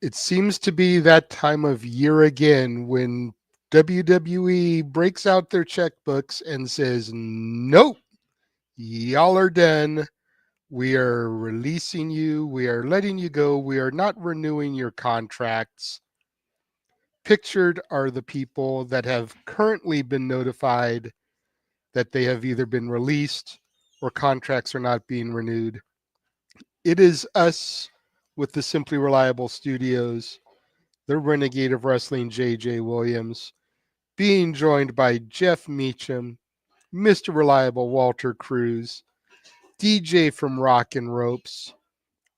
It seems to be that time of year again when WWE breaks out their checkbooks and says, nope, y'all are done. We are releasing you. We are letting you go. We are not renewing your contracts. Pictured are the people that have currently been notified that they have either been released or contracts are not being renewed. It is us with the Simply Reliable Studios, the Renegade of Wrestling, J.J. Williams, being joined by Jeff Meacham, Mr. Reliable Walter Cruz, DJ from Rock and Ropes,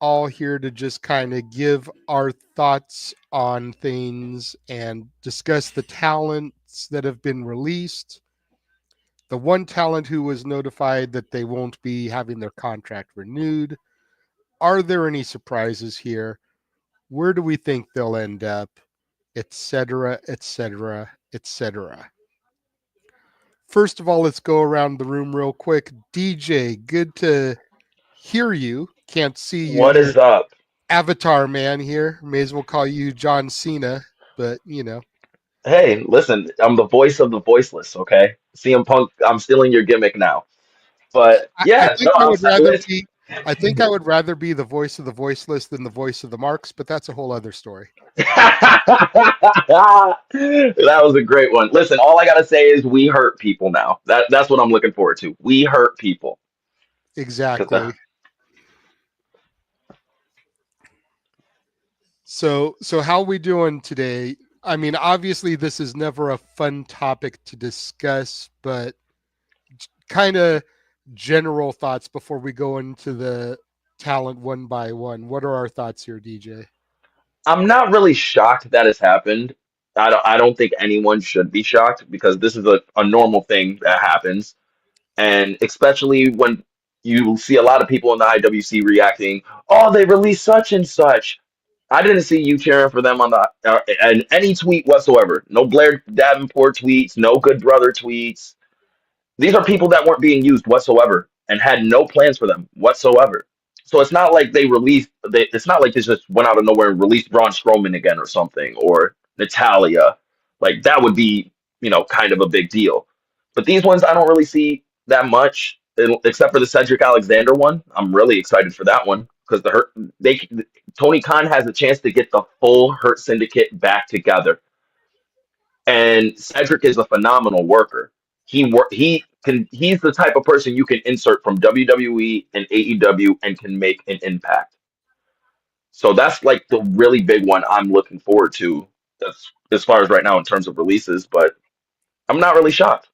all here to just kind of give our thoughts on things and discuss the talents that have been released. The one talent who was notified that they won't be having their contract renewed. Are there any surprises here? Where do we think they'll end up? Etc., etc., etc. First of all, let's go around the room real quick. DJ, good to hear you. Can't see you. What is up? Avatar man here. May as well call you John Cena, but you know. Hey, listen, I'm the voice of the voiceless, okay? CM Punk, I'm stealing your gimmick now. But I yeah, no, think I I'm would rather excited. be I think I would rather be the voice of the voiceless than the voice of the marks, but that's a whole other story. That was a great one. Listen, all I gotta say is we hurt people now. That's what I'm looking forward to. We hurt people. 'Cause, Exactly. So how we doing today? I mean, obviously this is never a fun topic to discuss, but kind of general thoughts before we go into the talent one by one. What are our thoughts here, DJ? I'm not really shocked that has happened. I don't think anyone should be shocked because this is a normal thing that happens. And especially when you see a lot of people in the IWC reacting, oh, they released such and such. I didn't see you cheering for them on the and any tweet whatsoever. No Blair Davenport tweets, no Good Brother tweets. These are people that weren't being used whatsoever and had no plans for them whatsoever. So it's not like they released. It's not like they just went out of nowhere and released Braun Strowman again or something or Natalia. Like that would be, kind of a big deal. But these ones I don't really see that much, except for the Cedric Alexander one. I'm really excited for that one because Tony Khan has a chance to get the full Hurt Syndicate back together. And Cedric is a phenomenal worker. He's the type of person you can insert from WWE and AEW and can make an impact. So that's like the really big one I'm looking forward to as far as right now in terms of releases, but I'm not really shocked.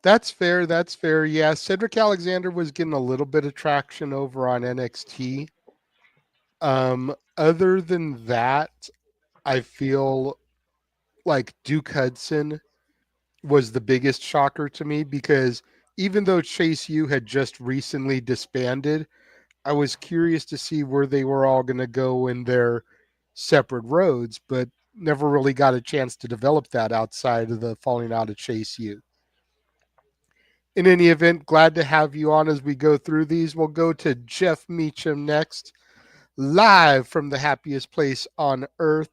That's fair. That's fair. Yeah, Cedric Alexander was getting a little bit of traction over on NXT. Other than that, I feel like Duke Hudson was the biggest shocker to me because even though Chase U had just recently disbanded, I was curious to see where they were all going to go in their separate roads, but never really got a chance to develop that outside of the falling out of Chase U. In any event, glad to have you on as we go through these. We'll go to Jeff Meacham next, live from the happiest place on earth.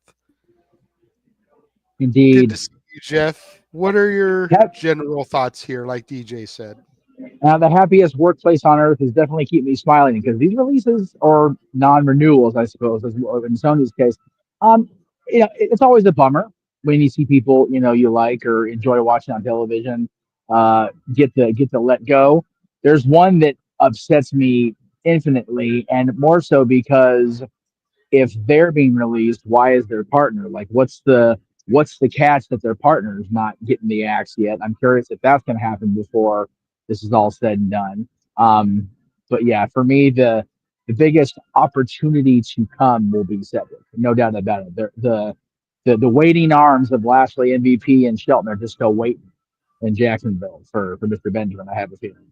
Good to Indeed. see you, Jeff. What are your Yep. general thoughts here, like DJ said? The happiest workplace on earth is definitely keep me smiling because these releases or non-renewals, I suppose, as well, in Sony's case, um, it's always a bummer when you see people you like or enjoy watching on television get to let go. There's one that upsets me infinitely, and more so because if they're being released, why is their partner like? What's the catch that their partner is not getting the axe yet? I'm curious if that's going to happen before this is all said and done. But yeah, for me, the biggest opportunity to come will be Cedric, no doubt about it. The waiting arms of Lashley, MVP, and Shelton are just still waiting in Jacksonville for Mr. Benjamin. I have a feeling.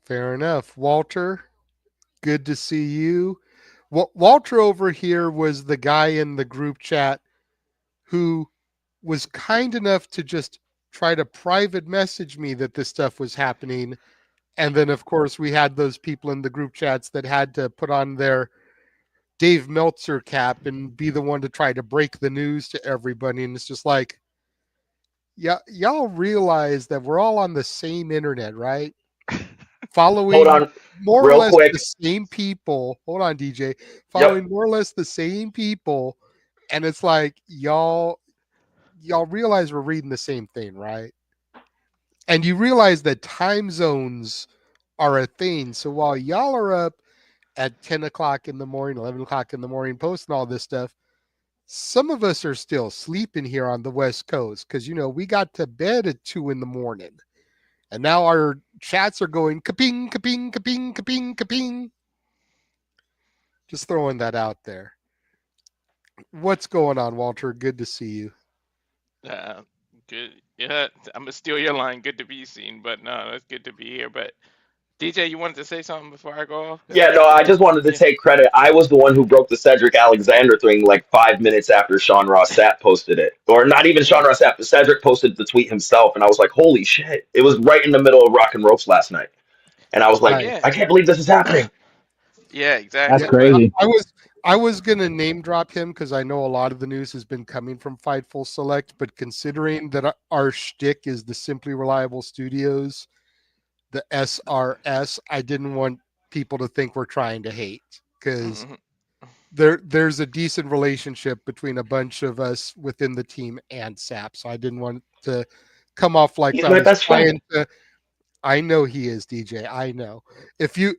Fair enough. Walter, good to see you. Walter over here was the guy in the group chat who was kind enough to just try to private message me that this stuff was happening. And then, of course, we had those people in the group chats that had to put on their Dave Meltzer cap and be the one to try to break the news to everybody. And it's just like, yeah, y'all realize that we're all on the same internet, right? Hold Following on, more or real less the quick. same people. Hold on, DJ. Yep. Following more or less the same people. And it's like, y'all realize we're reading the same thing, right? And you realize that time zones are a thing. So while y'all are up at 10 o'clock in the morning, 11 o'clock in the morning, posting all this stuff, some of us are still sleeping here on the West Coast because, we got to bed at 2 in the morning. And now our chats are going kaping, kaping, kaping, kaping, kaping. Just throwing that out there. What's going on, Walter? Good to see you. Uh, good. Yeah, I'm gonna steal your line. Good to be seen, but no, it's good to be here. But DJ, you wanted to say something before I go off? Yeah, no, I just wanted to Yeah. take credit. I was the one who broke the Cedric Alexander thing like 5 minutes after Sean Ross Sapp posted it. Or not even Sean Ross Sapp, but Cedric posted the tweet himself, and I was like, holy shit. It was right in the middle of Rock and Ropes last night. And I was like, Nice. Yeah. I can't believe this is happening. Yeah, That's Yeah, exactly. But crazy. I was gonna name drop him because I know a lot of the news has been coming from Fightful Select, but considering that our shtick is the Simply Reliable Studios, the SRS, I didn't want people to think we're trying to hate because mhm. there's a decent relationship between a bunch of us within the team and SAP, so I didn't want to come off like He's I my was best friend. trying to. I know he is, DJ. I know. If you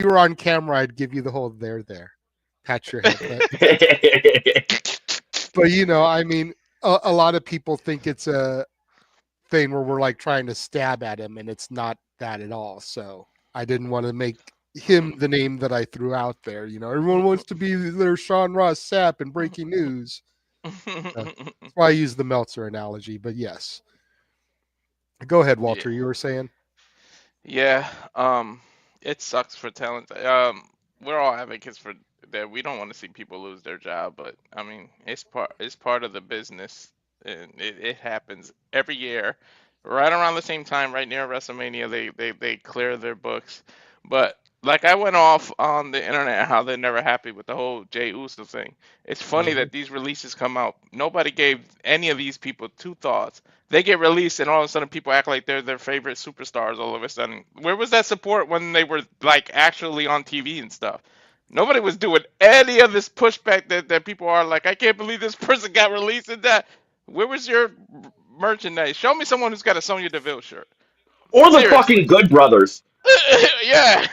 were on camera, I'd give you the whole there, pat your head, but I mean, a lot of people think it's a thing where we're like trying to stab at him, and it's not that at all. So I didn't want to make him the name that I threw out there. Everyone wants to be their Sean Ross Sapp in breaking news. That's why I use the Meltzer analogy. But yes, go ahead, Yeah. Walter. You were saying. Yeah, it sucks for talent. We're all advocates for that. We don't want to see people lose their job, but I mean, it's part of the business, and it happens every year, right around the same time, right near WrestleMania. They clear their books, but like I went off on the internet how they're never happy with the whole Jey Uso thing. It's funny Mhm. that these releases come out. Nobody gave any of these people two thoughts. They get released and all of a sudden people act like they're their favorite superstars all of a sudden. Where was that support when they were like actually on TV and stuff? Nobody was doing any of this pushback that people are like, I can't believe this person got released and that. Where was your merchandise? Show me someone who's got a Sonya Deville shirt. Or the Seriously. fucking Good Brothers. Yeah.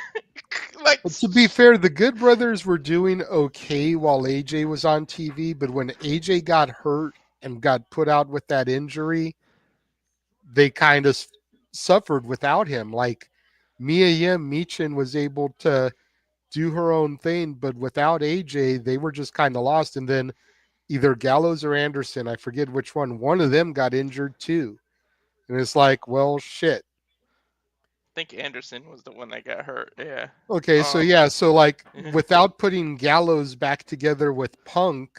Like, Well, to be fair, the Good Brothers were doing okay while AJ was on TV, but when AJ got hurt and got put out with that injury, they kind of suffered without him. Like Mia Yim Meechin was able to do her own thing, but without AJ, they were just kind of lost. And then either Gallows or Anderson, I forget which one of them got injured too. And it's like, well, shit. I think Anderson was the one that got hurt. Yeah. Okay, so Um. yeah, so like Yeah. without putting Gallows back together with Punk,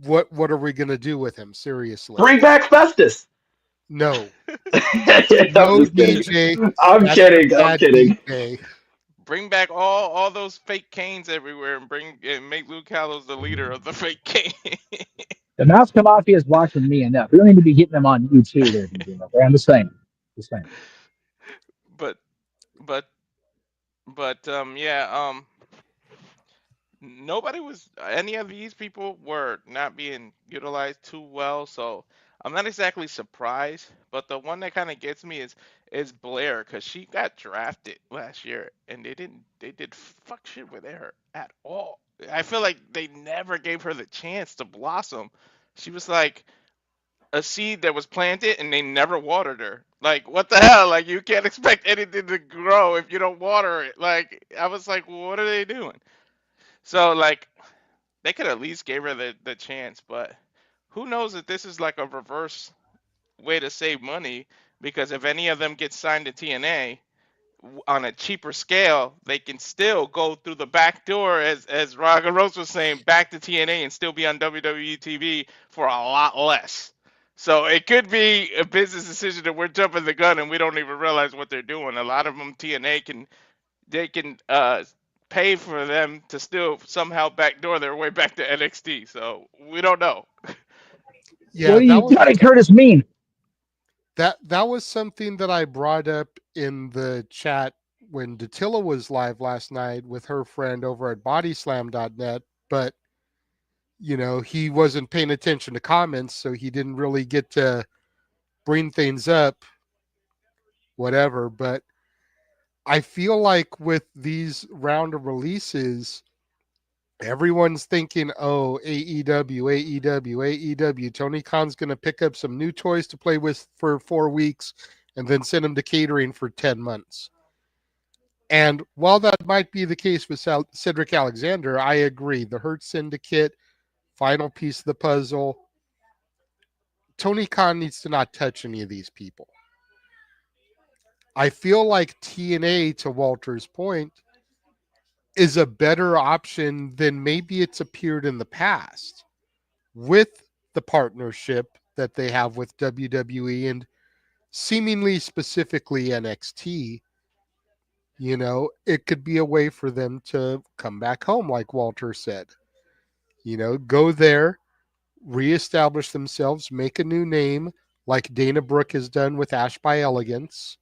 what are we gonna do with him? Seriously. Bring back Festus. No. I'm No just kidding. DJ. I'm That's a kidding. I'm bad kidding. DJ. Bring back all those fake canes everywhere and make Luke Gallows the leader of the fake cane. The Mouse Mafia is watching me enough. We don't need to be getting them on YouTube there, DJ. Okay, I'm just saying. Just saying. but but yeah, nobody was any of these people were not being utilized too well, so I'm not exactly surprised. But the one that kind of gets me is Blair, because she got drafted last year and they did fuck shit with her at all. I feel like they never gave her the chance to blossom. She was like a seed that was planted and they never watered her. Like, what the hell? Like, you can't expect anything to grow if you don't water it. Like, I was like, what are they doing? So, like, they could at least give her the chance, but who knows if this is like a reverse way to save money? Because if any of them get signed to TNA on a cheaper scale, they can still go through the back door, as Raga Rose was saying, back to TNA and still be on WWE TV for a lot less. So it could be a business decision that we're jumping the gun and we don't even realize what they're doing. A lot of them TNA can they can pay for them to still somehow backdoor their way back to NXT. So we don't know. What Yeah, do you Johnny Curtis mean? that was something that I brought up in the chat when Datilla was live last night with her friend over at bodyslam.net, but he wasn't paying attention to comments, so he didn't really get to bring things up, whatever. But I feel like with these round of releases, everyone's thinking, oh, AEW, AEW, AEW. Tony Khan's going to pick up some new toys to play with for 4 weeks and then send them to catering for 10 months. And while that might be the case with Cedric Alexander, I agree. The Hurt Syndicate, final piece of the puzzle. Tony Khan needs to not touch any of these people. I feel like TNA, to Walter's point, is a better option than maybe it's appeared in the past with the partnership that they have with WWE and seemingly specifically NXT. It could be a way for them to come back home, like Walter said. Go there, reestablish themselves, make a new name, like Dana Brooke has done with Ash by Elegance,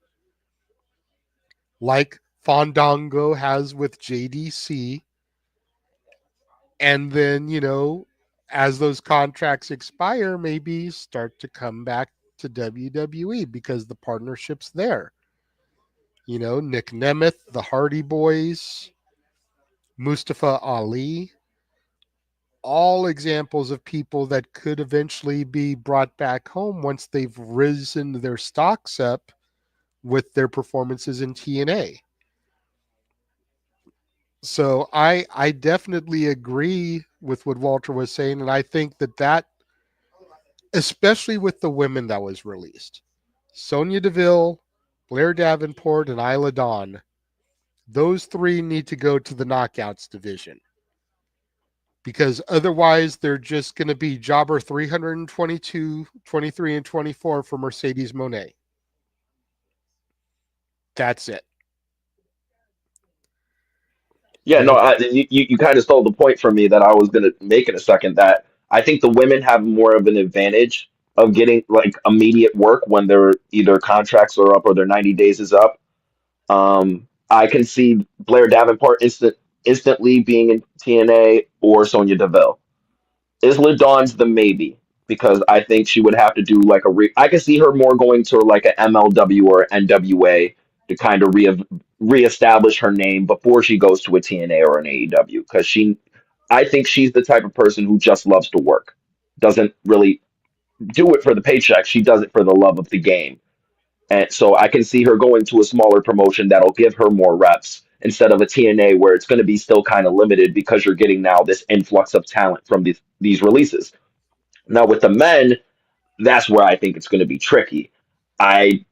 like Fandango has with JDC. And then, as those contracts expire, maybe start to come back to WWE because the partnership's there. Nick Nemeth, the Hardy Boys, Mustafa Ali, all examples of people that could eventually be brought back home once they've risen their stocks up with their performances in TNA. So I definitely agree with what Walter was saying, and I think that especially with the women that was released, Sonya Deville, Blair Davenport, and Isla Dawn, those three need to go to the Knockouts division. Because otherwise, they're just going to be Jobber 322, 23, and 24 for Mercedes Moné. That's it. Yeah, no, you kind of stole the point from me that I was going to make in a second. That I think the women have more of an advantage of getting like immediate work when their either contracts are up or their 90 days is up. I can see Blair Davenport instantly being in TNA or Sonya Deville. Isla Dawn's the maybe because I think she would have to do like I can see her more going to like a MLW or NWA to kind of reestablish her name before she goes to a TNA or an AEW because I think she's the type of person who just loves to work, doesn't really do it for the paycheck. She does it for the love of the game, and so I can see her going to a smaller promotion that'll give her more reps instead of a TNA where it's going to be still kind of limited because you're getting now this influx of talent from these releases. Now with the men, that's where I think it's going to be tricky. I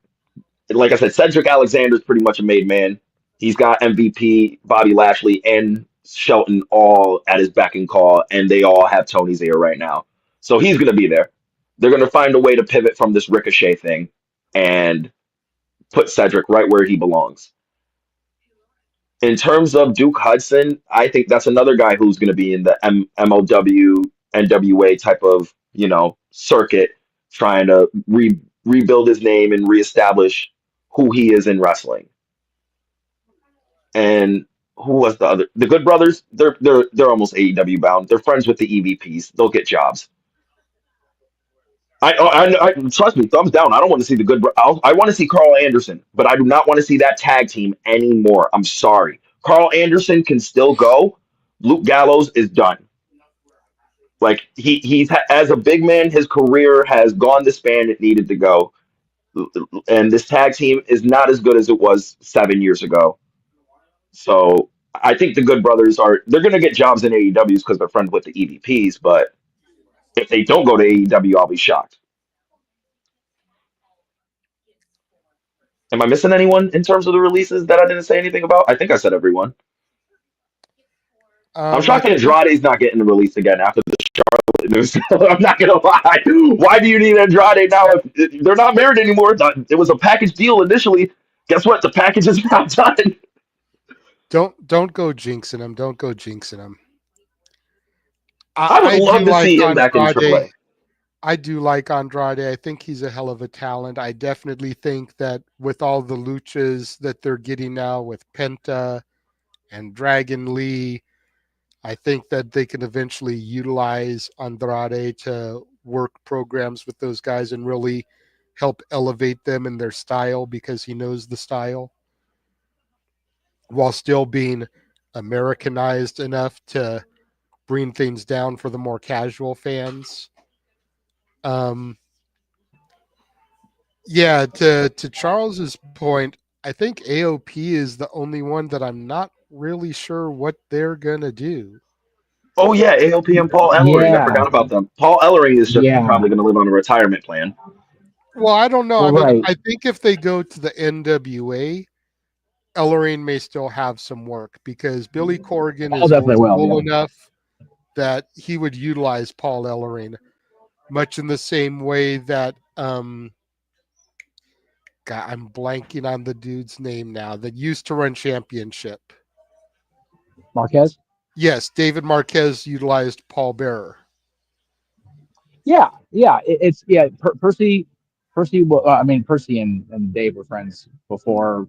Like I said, Cedric Alexander is pretty much a made man. He's got MVP, Bobby Lashley, and Shelton all at his beck and call, and they all have Tony's ear right now. So he's going to be there. They're going to find a way to pivot from this Ricochet thing and put Cedric right where he belongs. In terms of Duke Hudson, I think that's another guy who's going to be in the MLW, NWA type of, circuit, trying to rebuild his name and reestablish who he is in wrestling. And who was the other? The Good Brothers. They're almost AEW bound. They're friends with the EVPs. They'll get jobs. I trust me. Thumbs down. I don't want to see the I want to see Carl Anderson, but I do not want to see that tag team anymore. I'm sorry. Carl Anderson can still go. Luke Gallows is done. Like he's as a big man, his career has gone the span it needed to go, and this tag team is not as good as it was 7 years ago. So I think the Good Brothers they're going to get jobs in AEWs because they're friends with the EVPs. But if they don't go to AEW, I'll be shocked. Am I missing anyone in terms of the releases that I didn't say anything about? I think I said everyone. I'm I shocked think Andrade's not getting released again after the Charlotte news. I'm not gonna lie. Why do you need Andrade now if they're not married anymore? It was a package deal initially. Guess what? The package is now done. Don't go jinxing him. Don't go jinxing him. I would I love do to like see him back in Andrade. AAA. I do like Andrade. I think he's a hell of a talent. I definitely think that with all the luchas that they're getting now with Penta and Dragon Lee, I think that they can eventually utilize Andrade to work programs with those guys and really help elevate them in their style because he knows the style while still being Americanized enough to bring things down for the more casual fans. Um, yeah, to Charles's point, I think AOP is the only one that I'm not really sure what they're gonna do. Oh yeah, AOP and Paul Ellering. I Yeah, forgot about them. Paul Ellering is just yeah. probably going to live on a retirement plan. Well, I don't know. I Well, mean, right. I think if they go to the NWA, Ellering may still have some work because Billy Corgan Paul is definitely will. old Yeah. enough that he would utilize Paul Ellering much in the same way that God, I'm blanking on the dude's name now that used to run championship. Marquez. Yes, David Marquez utilized Paul Bearer. Yeah, yeah. It's yeah. Percy. I mean, Percy and Dave were friends before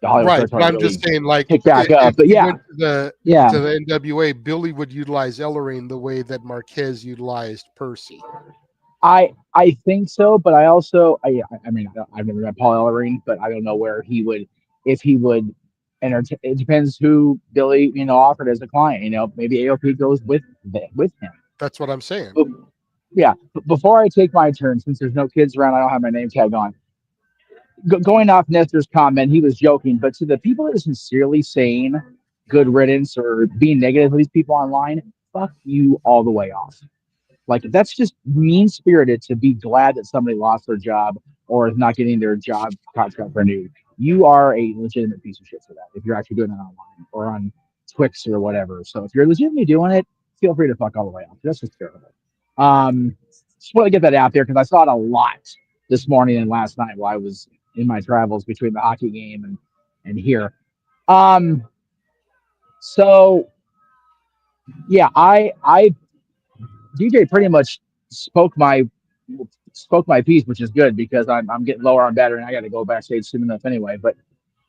the Hollywood Right, but territory I'm just really saying, like, picked back if up. But he yeah, went to yeah. the NWA, Billy would utilize Ellering the way that Marquez utilized Percy. I think so, but I also I mean I've never met Paul Ellering, but I don't know where he would if he would entertain. It depends who Billy offered as a client. Maybe AOP goes with him. That's what I'm saying. But yeah, before I take my turn, since there's no kids around, I don't have my name tag on. Going off Nestor's comment, he was joking, but to the people that are sincerely saying good riddance or being negative to these people online, fuck you all the way off. Like that's just mean spirited to be glad that somebody lost their job or is not getting their job contract renewed. You are a legitimate piece of shit for that if you're actually doing it online or on Twix or whatever. So if you're legitimately doing it, feel free to fuck all the way off. That's just terrible. Just want to get that out there because I saw it a lot this morning and last night while I was in my travels between the hockey game and here. Um, so yeah, I DJ pretty much spoke my spoke my piece, which is good because I'm getting lower on battery and I got to go backstage soon enough anyway. But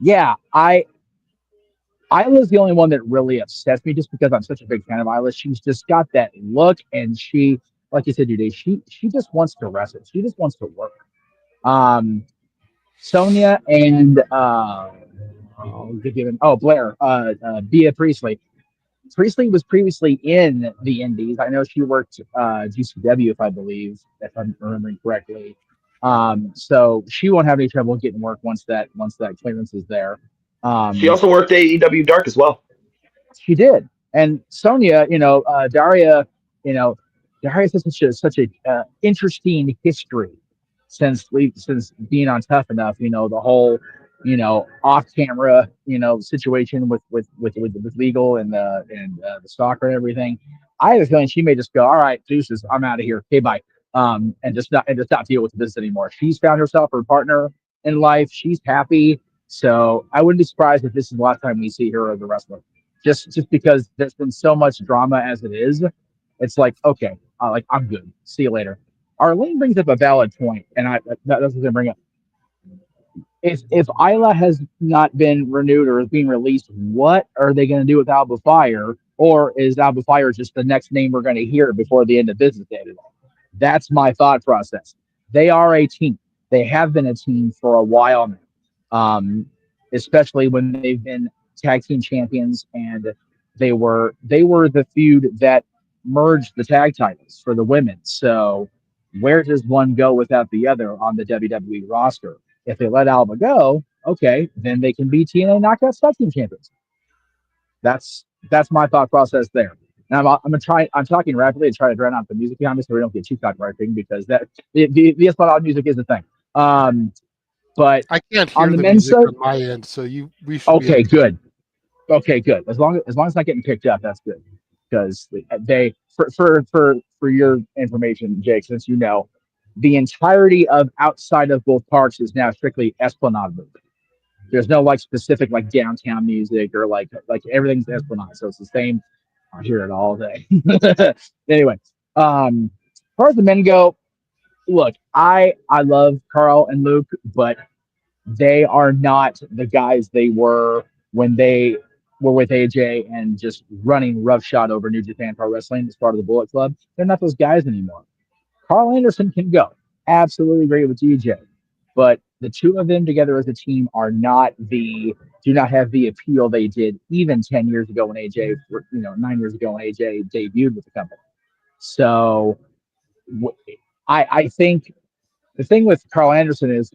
yeah, Isla's the only one that really upsets me just because I'm such a big fan of Isla. She's just got that look, and she, like you said, today, she just wants to wrestle. She just wants to work. Um, Sonya and Blair, Bea Priestley. Priestley was previously in the Indies. I know she worked GCW, if I believe, if I'm remembering correctly. So she won't have any trouble getting work once that clearance is there. She Um, also worked AEW Dark as well. she did, and Sonia, Daria, you know, Daria has such a interesting history since being on Tough Enough. The whole off camera situation with legal and the stalker and everything. I have a feeling she may just go, all right, deuces, I'm out of here. Okay, bye. And just not deal with this anymore. She's found herself her partner in life. She's happy. So I wouldn't be surprised if this is the last time we see her as a wrestler. Just because there's been so much drama as it is, it's like okay, I'm good. See you later. Arlene brings up a valid point, and that's what I'm gonna bring up. If Isla has not been renewed or is being released, what are they going to do with Alba Fire? Or is Alba Fire just the next name we're going to hear before the end of business day today? That's my thought process. They are a team. They have been a team for a while now, especially when they've been tag team champions, and they were the feud that merged the tag titles for the women. So where does one go without the other on the WWE roster? If they let Alba go, okay, then they can be TNA Knockout Tag Team champions. That's my thought process there. And I'm gonna try. I'm talking rapidly to try to drown out the music behind me so we don't get too copyright because the Esplanade music is the thing. But I can't on hear the the men's music side, on my end, so we should be okay, okay. good. Okay, good. As long as it's not getting picked up, that's good. Because they for your information, Jake, since the entirety of outside of both parks is now strictly Esplanade movement. There's no like specific like downtown music or like everything's Esplanade, so it's the same. I hear it all day. Anyway, as far as the men go, look, I love Carl and Luke, but they are not the guys they were when they were with AJ and just running roughshod over New Japan Pro Wrestling as part of the Bullet Club. They're not those guys anymore. Carl Anderson can go. Absolutely great with DJ. But the two of them together as a team do not have the appeal they did even 10 years ago when AJ, 9 years ago when AJ debuted with the company. So I think the thing with Carl Anderson is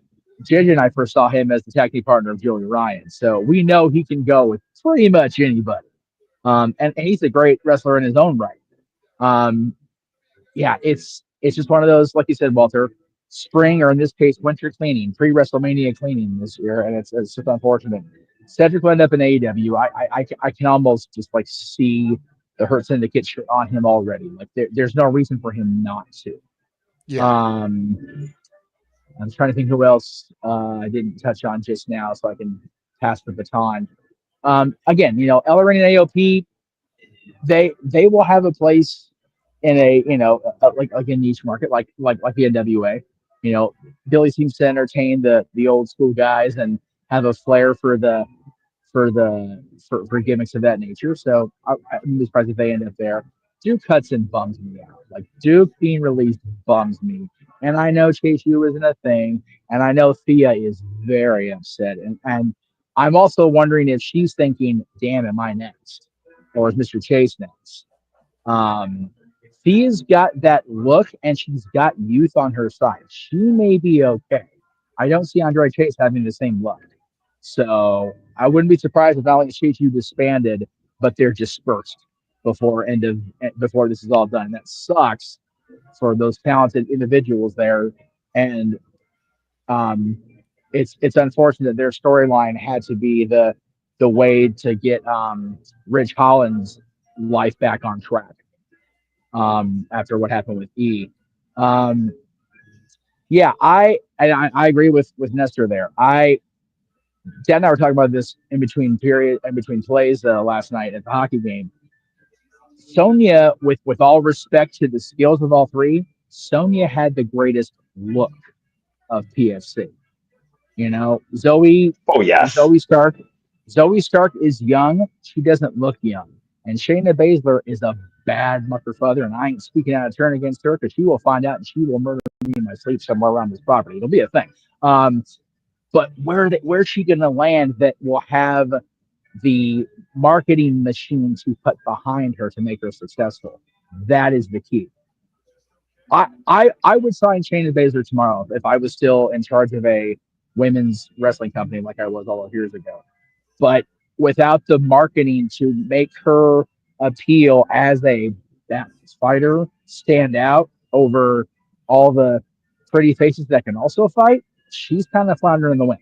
JJ and I first saw him as the tag team partner of Joey Ryan. So we know he can go with pretty much anybody. And he's a great wrestler in his own right. Yeah, it's just one of those, like you said, Walter, spring or in this case, winter cleaning, pre-WrestleMania cleaning this year, and it's just unfortunate. Cedric will end up in AEW. I can almost just like see the Hurt Syndicate shit on him already. Like there's no reason for him not to. Yeah. I'm trying to think who else I didn't touch on just now, so I can pass the baton. Again, Ellering and AOP, they will have a place in like a niche market like the NWA. Billy seems to entertain the old school guys and have a flair for gimmicks of that nature. So I'm surprised if they end up there. Duke Hudson bums me out. Like Duke being released bums me. And I know Chase U isn't a thing, and I know Thea is very upset. And I'm also wondering if she's thinking, damn, am I next? Or is Mr. Chase next? Thea's got that look and she's got youth on her side. She may be okay. I don't see Andre Chase having the same luck. So I wouldn't be surprised if not only Chase U disbanded, but they're dispersed before this is all done. That sucks for those talented individuals there. And it's unfortunate their storyline had to be the way to get Ridge Holland's life back on track after what happened with E. Yeah, I agree with Nestor there. Dan and I were talking about this in between plays last night at the hockey game. Sonya, with all respect to the skills of all three, Sonya had the greatest look of PFC. Zoe. Oh yes. Zoe Stark is young. She doesn't look young. And Shayna Baszler is a bad motherfucker, and I ain't speaking out of turn against her because she will find out and she will murder me in my sleep somewhere around this property. It'll be a thing. But where's she going to land that will have the marketing machine to put behind her to make her successful? That is the key. I would sign Shayna Baszler tomorrow if I was still in charge of a women's wrestling company like I was all those years ago. But without the marketing to make her appeal as a balanced fighter, stand out over all the pretty faces that can also fight, she's kind of floundering in the wind.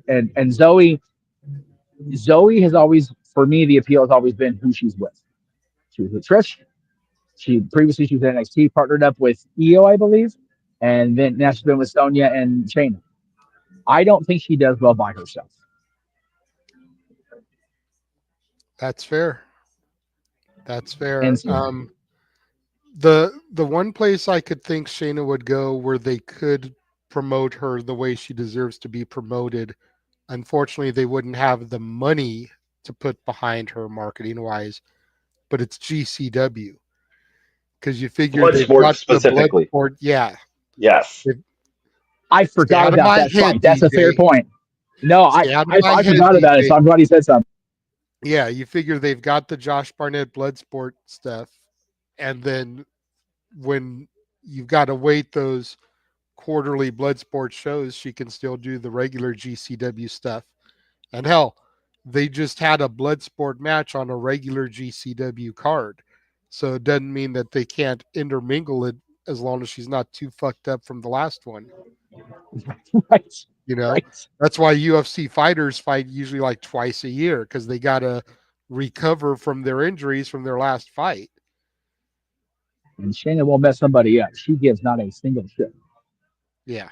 And Zoe has always, for me, the appeal has always been who she's with. She was with Trish. She was at NXT, partnered up with Io, I believe, and then now she's been with Sonya and Shayna. I don't think she does well by herself. That's fair. That's fair. And so, The one place I could think Shayna would go where they could promote her the way she deserves to be promoted, unfortunately, they wouldn't have the money to put behind her marketing wise, but it's GCW. Because you figure they've Bloodsport got the specifically. Bloodsport. Yeah. Yes. I forgot about that fight. That's a fair point. No, I forgot about it, so I'm glad he said something. Yeah, you figure they've got the Josh Barnett Bloodsport stuff, and then when you've got to wait those quarterly Bloodsport shows, she can still do the regular GCW stuff. And hell, they just had a Bloodsport match on a regular GCW card. So it doesn't mean that they can't intermingle it as long as she's not too fucked up from the last one. Right. That's why UFC fighters fight usually like twice a year because they got to recover from their injuries from their last fight. And Shayna won't mess somebody up. She gives not a single shit. Yeah.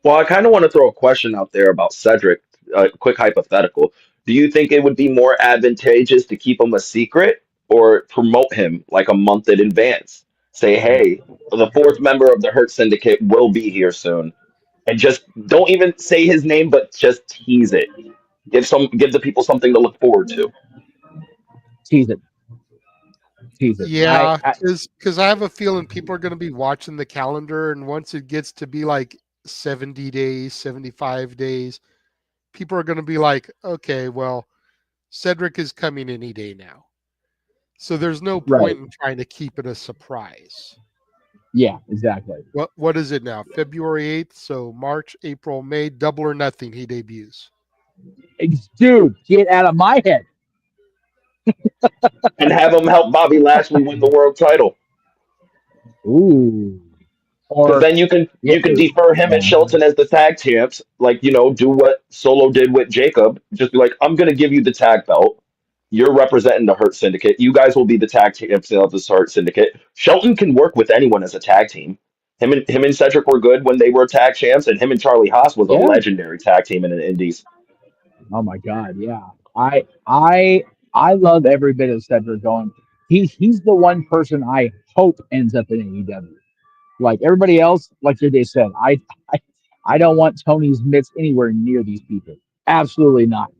Well, I kind of want to throw a question out there about Cedric. A quick hypothetical. Do you think it would be more advantageous to keep him a secret or promote him like a month in advance? Say, hey, the fourth member of the Hurt Syndicate will be here soon, and just don't even say his name, but just tease it. Give the people something to look forward to. Tease it, tease it. Yeah, because I have a feeling people are going to be watching the calendar, and once it gets to be like 70 days, 75 days, people are going to be like, okay, well, Cedric is coming any day now. So there's no Right. point in trying to keep it a surprise. Yeah, exactly. What is it now? February 8th, so March, April, May, double or nothing he debuts. Dude, get out of my head. And have him help Bobby Lashley win the world title. Ooh. Because Or then yeah, you can defer him and Shelton as the tag champs, like do what Solo did with Jacob. Just be like, I'm gonna give you the tag belt. You're representing the Hurt Syndicate. You guys will be the tag champs of the Hurt Syndicate. Shelton can work with anyone as a tag team. Him and Cedric were good when they were tag champs, and him and Charlie Haas was a yeah. legendary tag team in the Indies. Oh my God, yeah. I love every bit of Cedric going. He's the one person I hope ends up in AEW. Like everybody else, like they said, I I don't want Tony's mitts anywhere near these people. Absolutely not.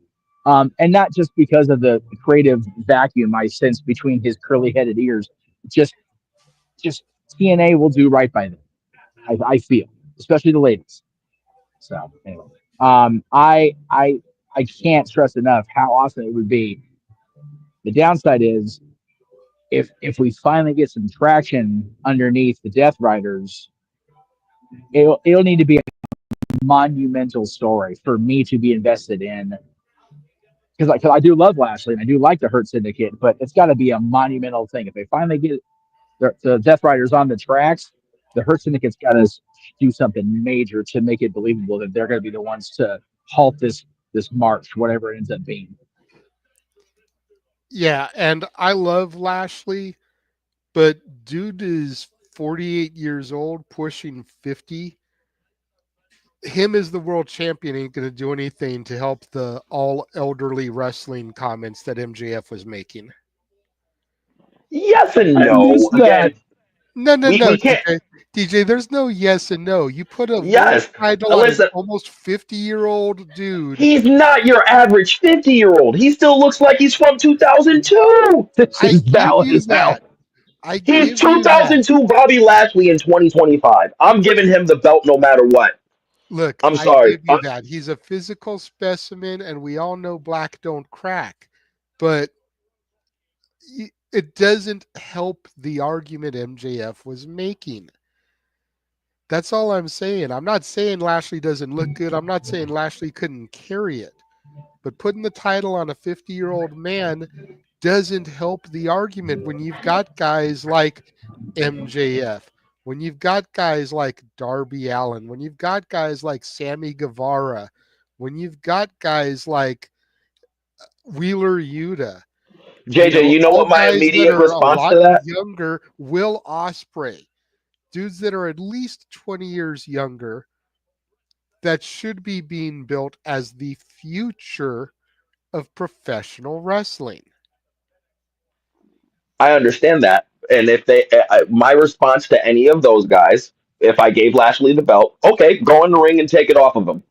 And not just because of the creative vacuum I sense between his curly headed ears. Just just TNA will do right by them. I feel, especially the ladies. So anyway, I can't stress enough how awesome it would be. The downside is if we finally get some traction underneath the Death Riders, it'll need to be a monumental story for me to be invested in. Because I do love Lashley and I do like the Hurt Syndicate, but it's got to be a monumental thing. If they finally get the Death Riders on the tracks, the Hurt Syndicate's got to do something major to make it believable that they're going to be the ones to halt this march, whatever it ends up being. Yeah, and I love Lashley, but dude is 48 years old, pushing 50. Him as the world champion ain't going to do anything to help the all elderly wrestling comments that MJF was making. Yes and I no. missed that. Again, No, no, we no, we can't. DJ. DJ, there's no yes and no. You put a world Yes, title on an listen. almost 50-year-old dude. He's not your average 50-year-old. He still looks like he's from 2002. This I is give valid you as hell. that. I He's give you that. 2002 Bobby Lashley in 2025. I'm giving him the belt no matter what. Look, I'm I sorry. give you that. He's a physical specimen, and we all know black don't crack. But it doesn't help the argument MJF was making. That's all I'm saying. I'm not saying Lashley doesn't look good. I'm not saying Lashley couldn't carry it. But putting the title on a 50-year-old man doesn't help the argument when you've got guys like MJF, when you've got guys like Darby Allin, when you've got guys like Sammy Guevara, when you've got guys like Wheeler Yuta, JJ, you know all what my guys that immediate are a response to lot that? younger, Will Ospreay, dudes that are at least 20 years younger that should be being built as the future of professional wrestling. I understand that. And if my response to any of those guys, if I gave Lashley the belt, okay, go in the ring and take it off of him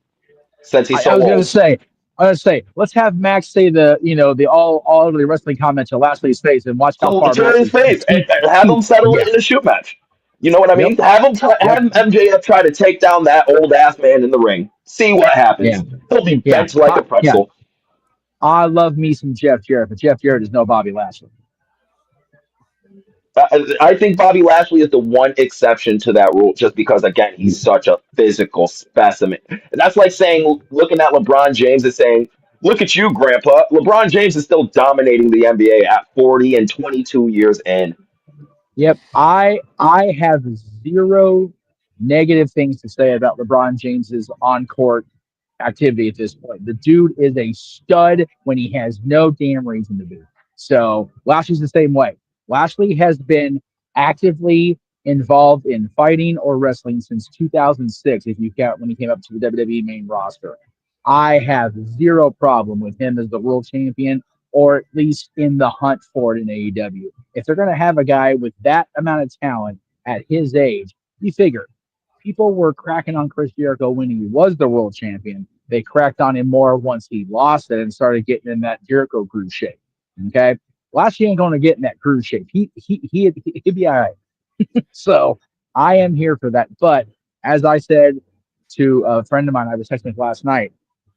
since he's I so was gonna old. say, let's have Max say the all elderly wrestling comment to Lashley's face and watch how far To Max his can face and keep have him settle it yeah. in a shoot match. You know what I Yep. mean? Have him Yep. have MJF try to take down that old ass man in the ring. See what Yeah. happens. He'll be Yeah. bent like a Yeah. pretzel. I love me some Jeff Jarrett, but Jeff Jarrett is no Bobby Lashley. I think Bobby Lashley is the one exception to that rule, just because again he's such a physical specimen. And that's like saying, looking at LeBron James and saying, "Look at you, Grandpa." LeBron James is still dominating the NBA at 40 and 22 years in. Yep. I have zero negative things to say about LeBron James's on court activity at this point. The dude is a stud when he has no damn reason to be. So Lashley's the same way. Lashley has been actively involved in fighting or wrestling since 2006, if you count when he came up to the WWE main roster. I have zero problem with him as the world champion, or at least in the hunt for it in AEW. If they're going to have a guy with that amount of talent at his age, you figure people were cracking on Chris Jericho when he was the world champion. They cracked on him more once he lost it and started getting in that Jericho cruise shape. Okay. Lashley ain't going to get in that cruise shape. He'd be all right. So I am here for that. But as I said to a friend of mine, I was texting last night,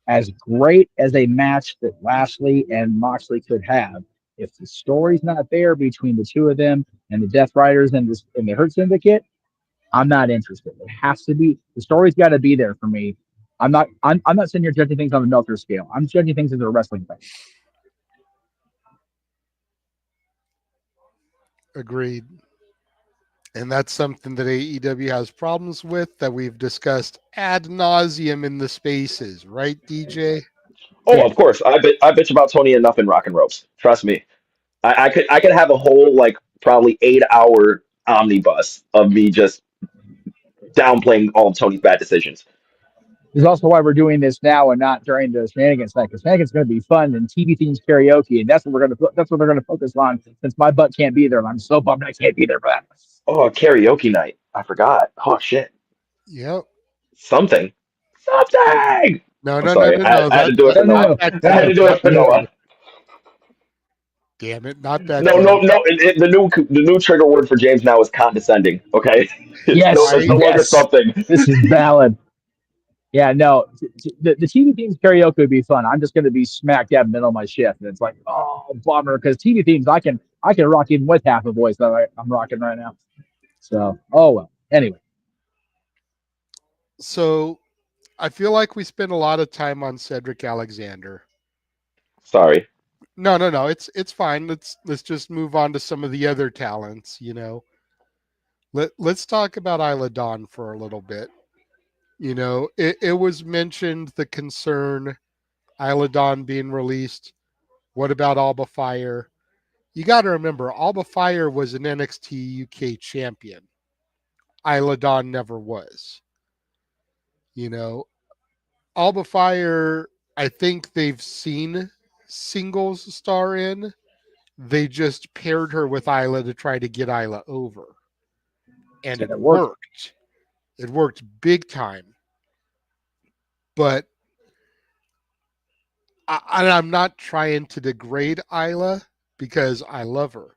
as great as a match that Lashley and Moxley could have, if the story's not there between the two of them and the Death Riders and the Hurt Syndicate, I'm not interested. It has to be, the story's got to be there for me. I'm not sitting here judging things on a Meltzer scale. I'm judging things as a wrestling fan. Agreed. And that's something that AEW has problems with that we've discussed ad nauseum in the spaces, right, DJ? Oh, Yeah. of course. I bitch about Tony enough in Rock and Ropes. Trust me. I could have a whole like probably 8 hour omnibus of me just downplaying all of Tony's bad decisions. This is also why we're doing this now and not during the shenanigans night, because shenanigans is going to be fun and TV themes karaoke, and that's what they're going to focus on. Since my butt can't be there, and I'm so bummed I can't be there for that. Oh, karaoke night. I forgot. Oh shit. Yep. Something. Something. No, I'm no, no, sorry. no, I, no. I had to That do it No, for no, not Noah. no, that I no, had to no, thing. do no, it for no. Noah. Damn it, not that No, no, thing. no. The new trigger word for James now is condescending. Okay, it's no. Yes, It's no Right? longer yes, something. this is valid. Yeah, no, the TV themes karaoke would be fun. I'm just going to be smack dab in the middle of my shift, and it's like, oh, bummer, because TV themes I can rock even with half the voice that I'm rocking right now. So, oh well. Anyway, So I feel like we spent a lot of time on Cedric Alexander. Sorry. No, no, no. It's fine. Let's just move on to some of the other talents, you know. Let's talk about Isla Dawn for a little bit. You know, it was mentioned the concern Isla Dawn being released. What about Alba Fire? You got to remember, Alba Fire was an NXT UK champion. Isla Dawn never was. You know, Alba Fire, I think they've seen singles star in. They just paired her with Isla to try to get Isla over. And it and it worked. worked. It worked big time. But I'm not trying to degrade Isla because I love her.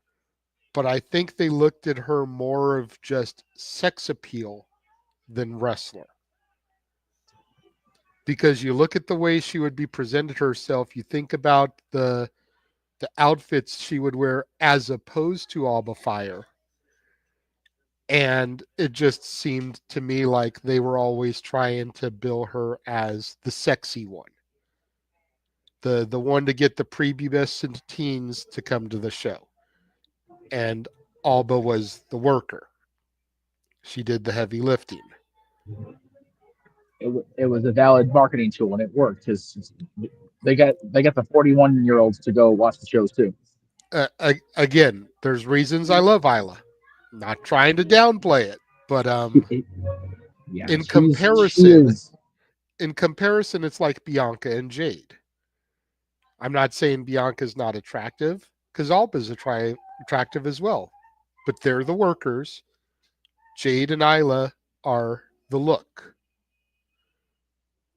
But I think they looked at her more of just sex appeal than wrestler. Because you look at the way she would be presented herself, you think about the outfits she would wear as opposed to Alba Fire. And it just seemed to me like they were always trying to bill her as the sexy one. The one to get the prepubescent teens to come to the show. And Alba was the worker. She did the heavy lifting. It was a valid marketing tool and it worked because they got the 41-year-olds to go watch the shows too. Again, there's reasons I love Isla. Not trying to downplay it, but Yeah, in she comparison, is. it's like Bianca and Jade. I'm not saying Bianca's not attractive because Alba's attractive as well, but they're the workers. Jade and Isla are the look,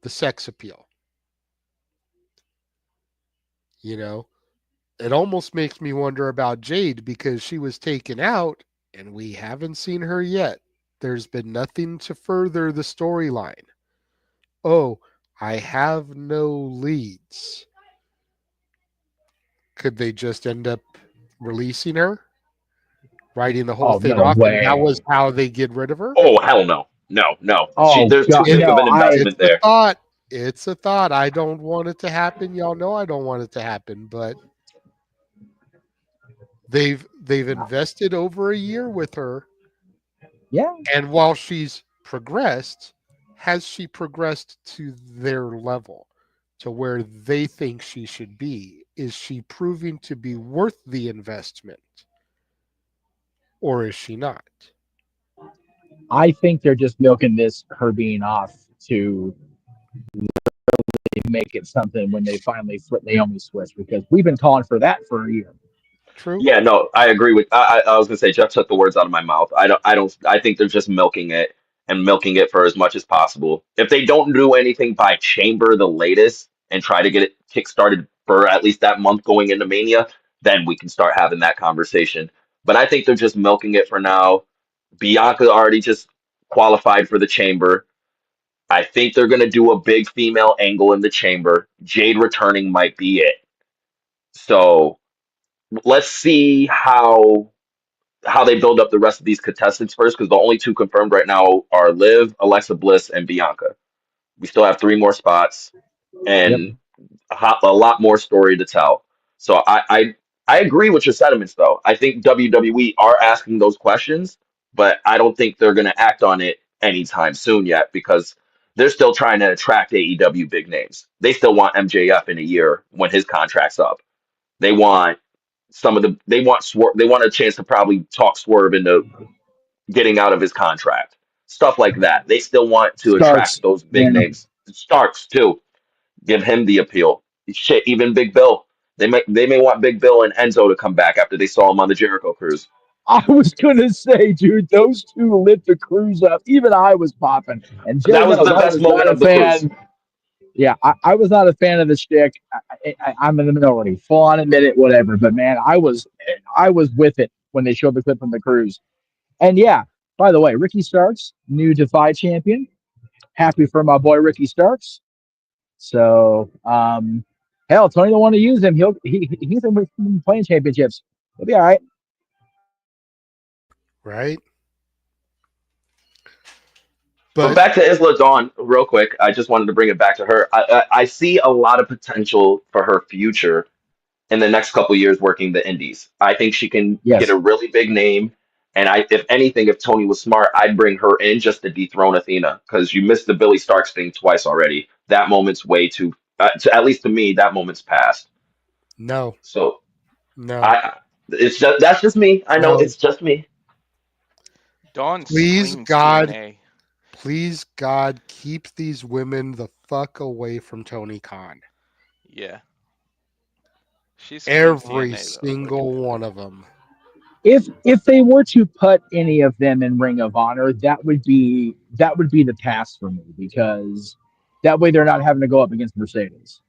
the sex appeal. You know, it almost makes me wonder about Jade because she was taken out and we haven't seen her yet. There's been nothing to further the storyline. Oh, I have no leads. Could they just end up releasing her, writing the whole Oh thing no off, and that was way. how they get rid of her? Oh hell no. No, no. Oh There's too god, It, big of no. an I it's investment a there. thought. It's a thought. I don't want it to happen. Y'all know I don't want it to happen, but they've invested over a year with her, yeah. and while she's progressed, has she progressed to their level, to where they think she should be? Is she proving to be worth the investment, or is she not? I think they're just milking this her being off to make it something when they finally flip Naomi switch because we've been calling for that for a year. True. Yeah, no, I agree with. I was gonna say Jeff took the words out of my mouth. I don't. I think they're just milking it and milking it for as much as possible. If they don't do anything by Chamber the latest and try to get it kickstarted for at least that month going into Mania, then we can start having that conversation. But I think they're just milking it for now. Bianca already just qualified for the Chamber. I think they're gonna do a big female angle in the Chamber. Jade returning might be it. So let's see how they build up the rest of these contestants first, because the only two confirmed right now are Liv, Alexa Bliss, and Bianca. We still have three more spots Yep. and a lot more story to tell. So I agree with your sentiments, though. I think WWE are asking those questions, but I don't think they're going to act on it anytime soon yet because they're still trying to attract AEW big names. They still want MJF in a year when his contract's up. They want they want Swerve, they want a chance to probably talk Swerve into getting out of his contract. Stuff like that. They still want to attract Starks. those big Yeah. names. Starks too. Give him the appeal. Shit, even Big Bill. They may want Big Bill and Enzo to come back after they saw him on the Jericho cruise. I was gonna say, dude, those two lit the cruise up. Even I was popping, and Jay That was knows the I best was not moment a of the cruise. fan. Yeah, I was not a fan of the shtick. I'm in the minority. Full on admit it, whatever. But man, I was with it when they showed the clip from the cruise. And yeah, by the way, Ricky Starks, new Defy champion. Happy for my boy Ricky Starks. So, hell, Tony don't want to use him. He's in playing championships. He'll be all right. Right. But But back to Isla Dawn, real quick. I just wanted to bring it back to her. I see a lot of potential for her future in the next couple years working the indies. I think she can get Yes. a really big name. And if anything, if Tony was smart, I'd bring her in just to dethrone Athena because you missed the Billy Starks thing twice already. That moment's way too, at least to me, that moment's past. no, So no, I, it's just that's just me. I know no. it's just me. Dawn Please, screams God, TNA. please, God, keep these women the fuck away from Tony Khan. Yeah, she screams Every TNA though. Look at single that. one of them. If they were to put any of them in Ring of Honor, that would be the pass for me because that way they're not having to go up against Mercedes.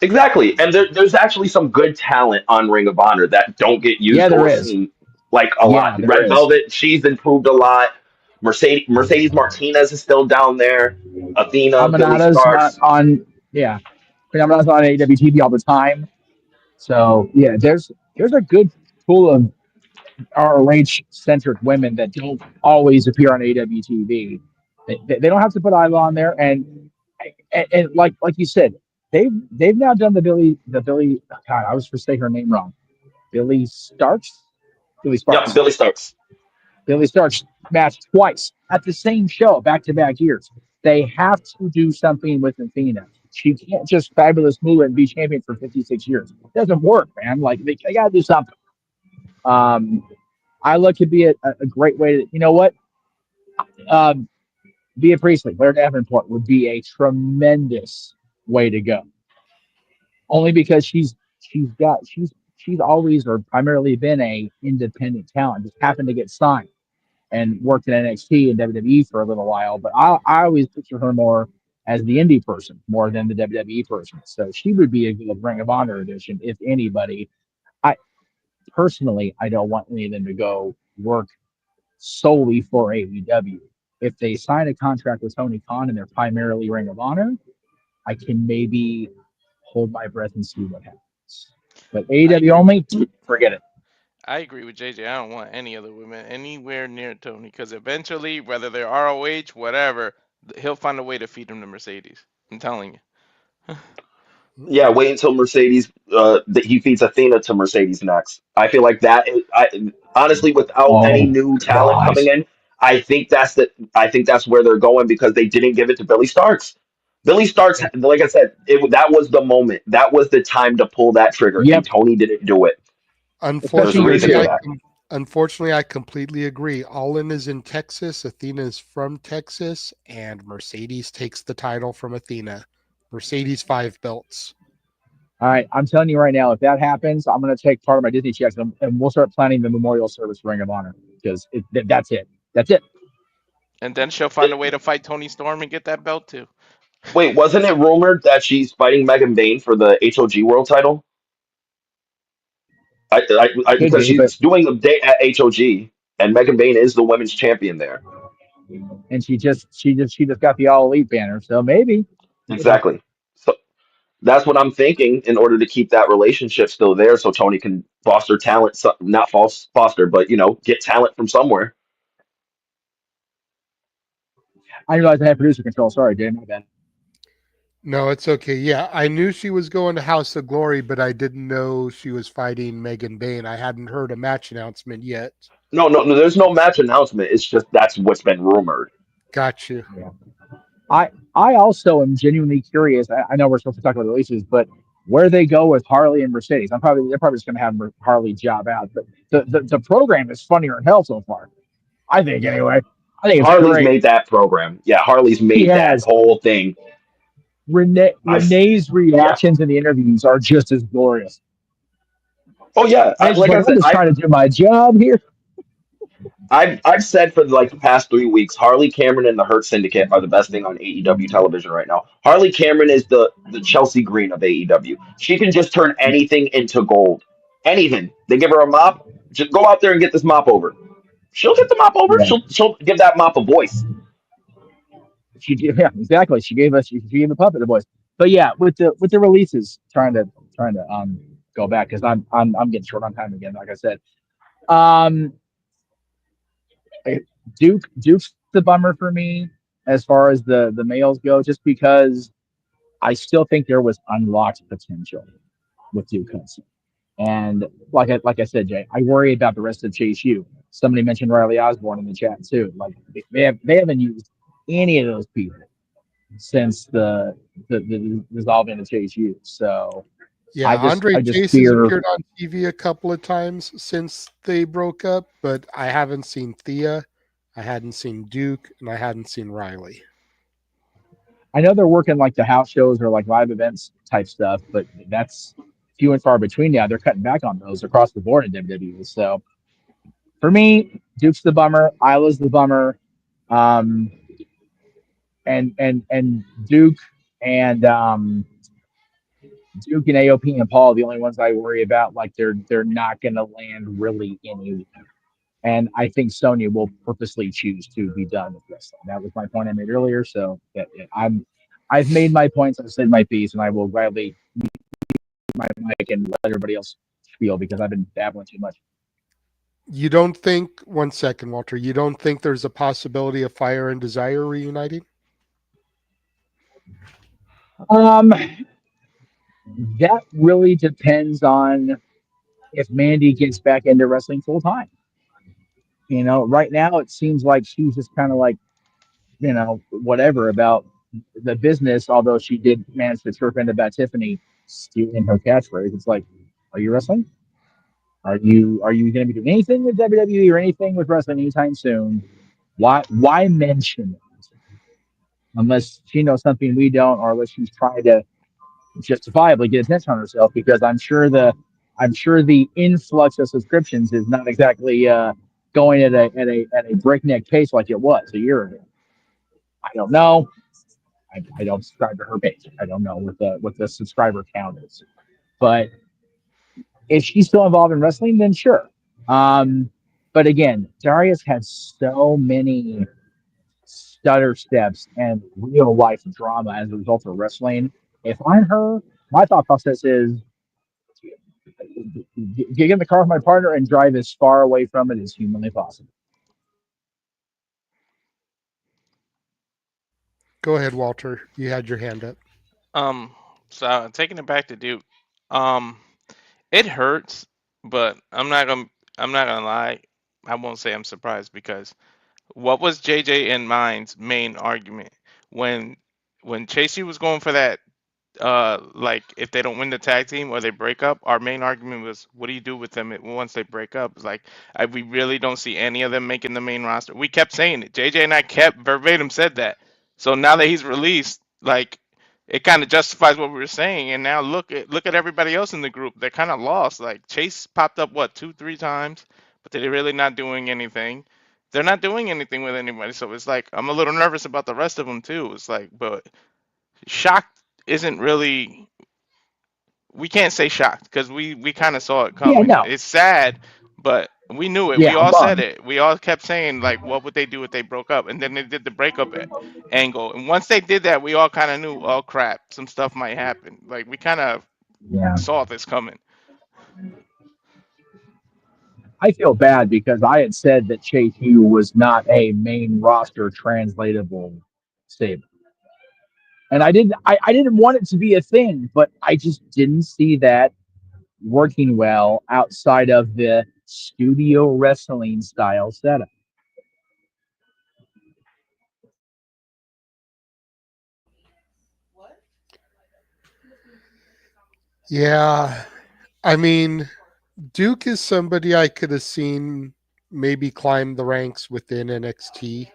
Exactly. And there's actually some good talent on Ring of Honor that don't get Yeah, used there or is. seen like a lot. Yeah, there Red is. Velvet, she's improved a lot. Mercedes Martinez is still down there. Athena, Billy Aminata's not Starks. on. Yeah, Aminata's on AWTV all the time. So yeah, there's a good pool of ROH centric women that don't always appear on AWTV. They don't have to put Isla on there, and like you said, they've now done the Billy. God, I was for saying her name wrong. Billy Starks, Billy Yep, Sparks, Billy Starks. Billy Starks match twice at the same show, back to back years. They have to do something with Athena. She can't just fabulous move and be champion for 56 years. It doesn't work, man. Like they got to do something. Um, Isla could be a great way to, you know what? Um, Bea Priestley, Blair Davenport would be a tremendous way to go. Only because she's always or primarily been a independent talent, just happened to get signed and worked in NXT and WWE for a little while. But I always picture her more as the indie person more than the WWE person. So she would be a good Ring of Honor addition if anybody. I personally I don't want any of them to go work solely for AEW. If they sign a contract with Tony Khan and they're primarily Ring of Honor, I can maybe hold my breath and see what happens. But I AEW agree. only, forget it. I agree with JJ. I don't want any other women anywhere near Tony because eventually, whether they're ROH, whatever, he'll find a way to feed him to Mercedes. I'm telling you. Yeah, wait until Mercedes that he feeds Athena to Mercedes next. I feel like honestly, without any Oh new talent God. coming in, I think that's where they're going because they didn't give it to Billy Starks. Billy Starks, like I said, that was the moment. That was the time to pull that trigger, and Yep. Tony didn't do it. There's a Especially year reason Unfortunately, for two. that. Unfortunately, I completely agree. Allin is in Texas, Athena is from Texas, and Mercedes takes the title from Athena. Mercedes 5 belts. All right, I'm telling you right now, if that happens, I'm going to take part of my Disney checks and we'll start planning the memorial service for Ring of Honor because that's it. That's it. And then she'll find a way to fight Tony Storm and get that belt too. Wait, wasn't it rumored that she's fighting Megan Bayne for the HOG World Title? Could Because be, but she's doing a day at HOG, and Megan Bayne is the women's champion there. and she just got the All Elite banner, so maybe. Exactly. So that's what I'm thinking. In order to keep that relationship still there, so Tony can foster talent, not false foster, but get talent from somewhere. I realized I had producer control. Sorry, Jay, my bad. No, it's okay. Yeah, I knew she was going to House of Glory, but I didn't know she was fighting Megan Bayne. I hadn't heard a match announcement yet. No, no, no. There's no match announcement. It's just that's what's been rumored. Got you. Yeah. I also am genuinely curious. I know we're supposed to talk about releases, but where they go with Harley and Mercedes, they're probably just going to have Harley job out. But the program is funnier than hell so far. I think anyway. I think it's Harley's great. made that program. Yeah, Harley's He made that has whole thing. I Renee's yeah. reactions in the interviews are just as glorious. Oh yeah. And it's Like I like, I'm said, just trying to do my job here. I've said for like the past 3 weeks, Harley Cameron and the Hurt Syndicate are the best thing on AEW television right now. Harley Cameron is the Chelsea Green of AEW. She can just turn anything into gold. Anything. They give her a mop, just go out there and get this mop over. She'll get the mop over. Yeah, She'll give that mop a voice. yeah, exactly. She gave a puppet a voice. But yeah, with the releases, trying to go back because I'm getting short on time again. Like I said, um, Duke's the bummer for me as far as the males go, just because I still think there was unlocked potential with Duke Hudson. And like I said, Jay, I worry about the rest of Chase U. Somebody mentioned Riley Osborne in the chat too. Like they haven't used any of those people since the dissolving of Chase U. So Yeah, I just Andre I just Chase has fear appeared on TV a couple of times since they broke up, but I haven't seen Thea, I hadn't seen Duke, and I hadn't seen Riley. I know they're working like the house shows or like live events type stuff, but that's few and far between now. They're cutting back on those across the board in WWE. So for me, Duke's the bummer, Isla's the bummer, um, and and Duke and AOP and Paul are the only ones I worry about. Like they're not going to land really anywhere. And I think Sonya will purposely choose to be done with wrestling. That was my point I made earlier. So yeah, I've made my points. I've said my piece, and I will gladly my mic and let everybody else spiel because I've been babbling too much. You don't think, one second, Walter, you don't think there's a possibility of Fire and Desire reuniting? Um, that really depends on if Mandy gets back into wrestling full time. Right now it seems like she's just kind of like, whatever about the business, although she did manage to chirp in about Tiffany stealing her catchphrase. It's like, are you wrestling? Are you going to be doing anything with WWE or anything with wrestling anytime soon? Why mention it unless she knows something we don't, or unless she's trying to justifiably get attention on herself? Because I'm sure the influx of subscriptions is not exactly going at a breakneck pace like it was a year ago. I don't know. I don't subscribe to her page. I don't know what the subscriber count is. But if she's still involved in wrestling, then sure. But again, Darius had so many stutter steps and real life drama as a result of wrestling. If I'm her, my thought process is get in the car with my partner and drive as far away from it as humanly possible. Go ahead, Walter. You had your hand up. Um, so taking it back to Duke, um, it hurts, but I'm not gonna lie. I won't say I'm surprised because what was JJ and mine's main argument when when Chasey was going for that like if they don't win the tag team or they break up, our main argument was, what do you do with them once they break up? It's like we really don't see any of them making the main roster. We kept saying it. JJ and I kept verbatim said that. So now that he's released, like it kind of justifies what we were saying. And now look at everybody else in the group. They're kind of lost. Like Chase popped up what 2 3 times, but they're really not doing anything. They're not doing anything with anybody. So it's like I'm a little nervous about the rest of them too. It's like, but shocked isn't really, we can't say shocked because we kind of saw it Yeah, coming. no, It's sad, but we knew it. We yeah, I'm all said bummed. it. We all kept saying like, what would they do if they broke up? And then they did the breakup angle. And once they did that, we all kind of knew, oh crap, some stuff might happen. Like we kind of Yeah, saw this coming. I feel bad because I had said that Chase U was not a main roster translatable stable, and I didn't want it to be a thing, but I just didn't see that working well outside of the studio wrestling style setup. Yeah, I mean, Duke is somebody I could have seen maybe climb the ranks within NXT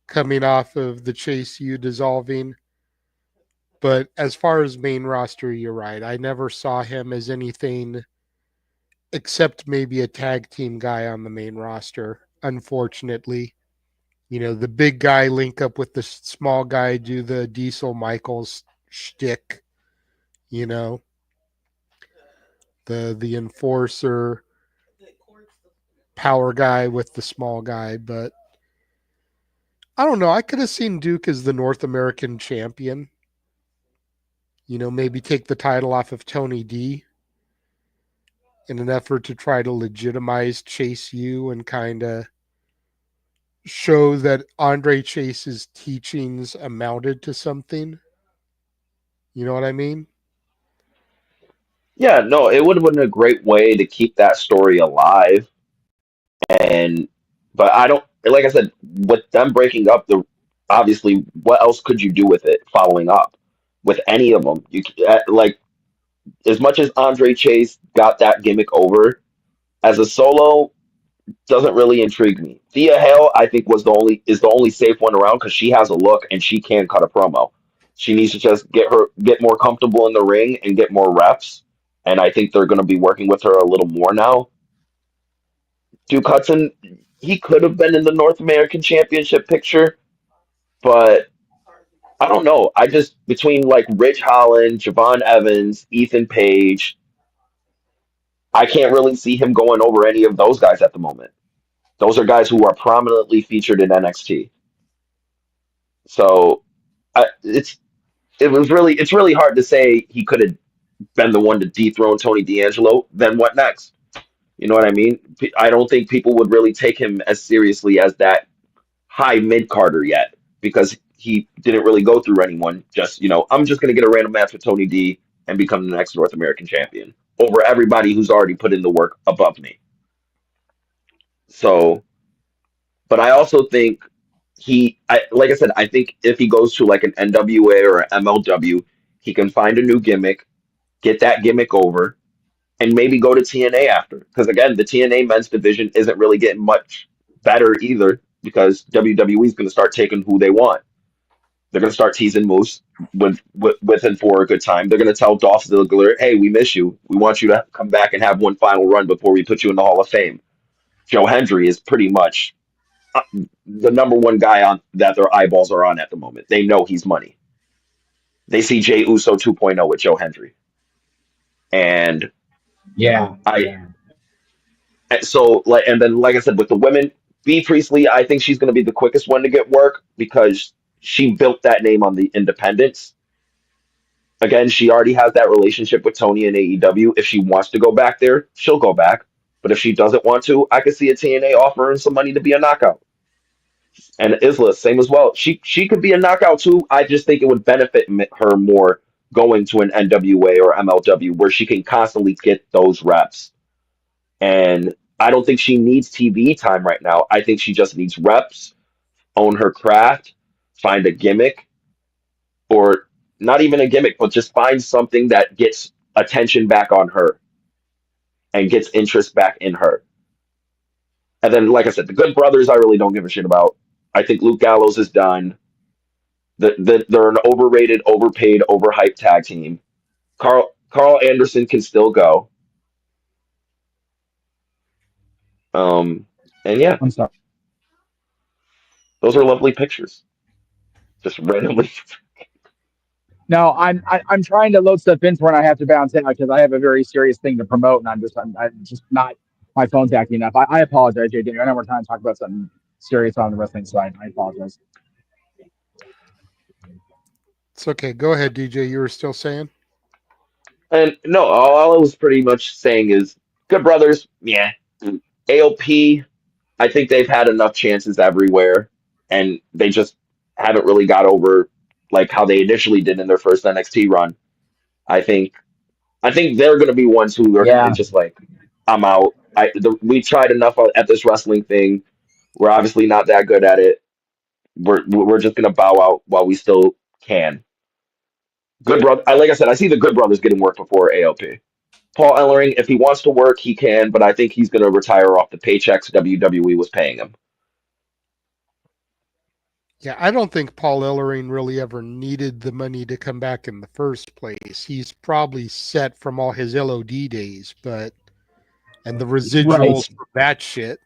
coming off of the Chase U dissolving. But as far as main roster, you're right. I never saw him as anything except maybe a tag team guy on the main roster, unfortunately. You know, the big guy link up with the small guy, do the Diesel Michaels shtick, you know, the enforcer power guy with the small guy. But I don't know. I could have seen Duke as the North American champion. You know, maybe take the title off of Tony D in an effort to try to legitimize Chase U and kind of show that Andre Chase's teachings amounted to something. You know what I mean? Yeah, no, it would have been a great way to keep that story alive. And but I don't, like I said, with them breaking up, the obviously what else could you do with it following up with any of them? Like as much as Andre Chase got that gimmick over as a solo doesn't really intrigue me. Thea Hale, I think, is the only safe one around because she has a look and she can cut a promo. She needs to just get more comfortable in the ring and get more reps. And I think they're going to be working with her a little more now. Duke Hudson, he could have been in the North American Championship picture, but I don't know. I just between like Rich Holland, Javon Evans, Ethan Page, I can't really see him going over any of those guys at the moment. Those are guys who are prominently featured in NXT. So it's really hard to say he could have been the one to dethrone Tony D'Angelo. Then what next? You know what I mean? I don't think people would really take him as seriously as that high mid Carter yet because he didn't really go through anyone. Just I'm just gonna get a random match with Tony D and become the next North American champion over everybody who's already put in the work above me. So, but I also think like I said, I think if he goes to like an NWA or an MLW, he can find a new gimmick, get that gimmick over, and maybe go to TNA after. Because again, the TNA men's division isn't really getting much better either because WWE is going to start taking who they want. They're going to start teasing Moose with and for a good time. They're going to tell Dolph Ziggler, "Hey, we miss you. We want you to come back and have one final run before we put you in the Hall of Fame." Joe Hendry is pretty much the number one guy on that their eyeballs are on at the moment. They know he's money. They see Jay Uso 2.0 with Joe Hendry, and Yeah, I yeah. so like and then like I said with the women, B Priestley, I think she's going to be the quickest one to get work because she built that name on the independents. Again, she already has that relationship with Tony and AEW. If she wants to go back there, she'll go back. But if she doesn't want to, I could see a TNA offering some money to be a knockout. And Isla, same as well. She could be a knockout too. I just think it would benefit her more going to an NWA or MLW where she can constantly get those reps. And I don't think she needs TV time right now. I think she just needs reps, own her craft, find a gimmick, or not even a gimmick, but just find something that gets attention back on her and gets interest back in her. And then, like I said, the Good Brothers, I really don't give a shit about. I think Luke Gallows is done. They're an overrated, overpaid, overhyped tag team. Carl Anderson can still go. And yeah, I'm sorry. those are lovely pictures. Just randomly. No, I'm trying to load stuff in for when I have to bounce out because I have a very serious thing to promote, and I'm just not my phone's acting enough. I apologize, JD. I know we're trying to talk about something serious on the wrestling side. I apologize. It's okay. Go ahead, DJ. You were still saying? And no, all I was pretty much saying is Good Brothers, yeah. AOP, I think they've had enough chances everywhere, and they just haven't really got over like how they initially did in their first NXT run. I think I think they're going to be ones who are going to Yeah, just like, I'm out. We tried enough at this wrestling thing. We're obviously not that good at it. We're just going to bow out while we still can. Good brother, like I said, I see the Good Brothers getting work before AOP. Paul Ellering, if he wants to work, he can, but I think he's going to retire off the paychecks WWE was paying him. Yeah, I don't think Paul Ellering really ever needed the money to come back in the first place. He's probably set from all his LOD days, and the right. residuals from that shit.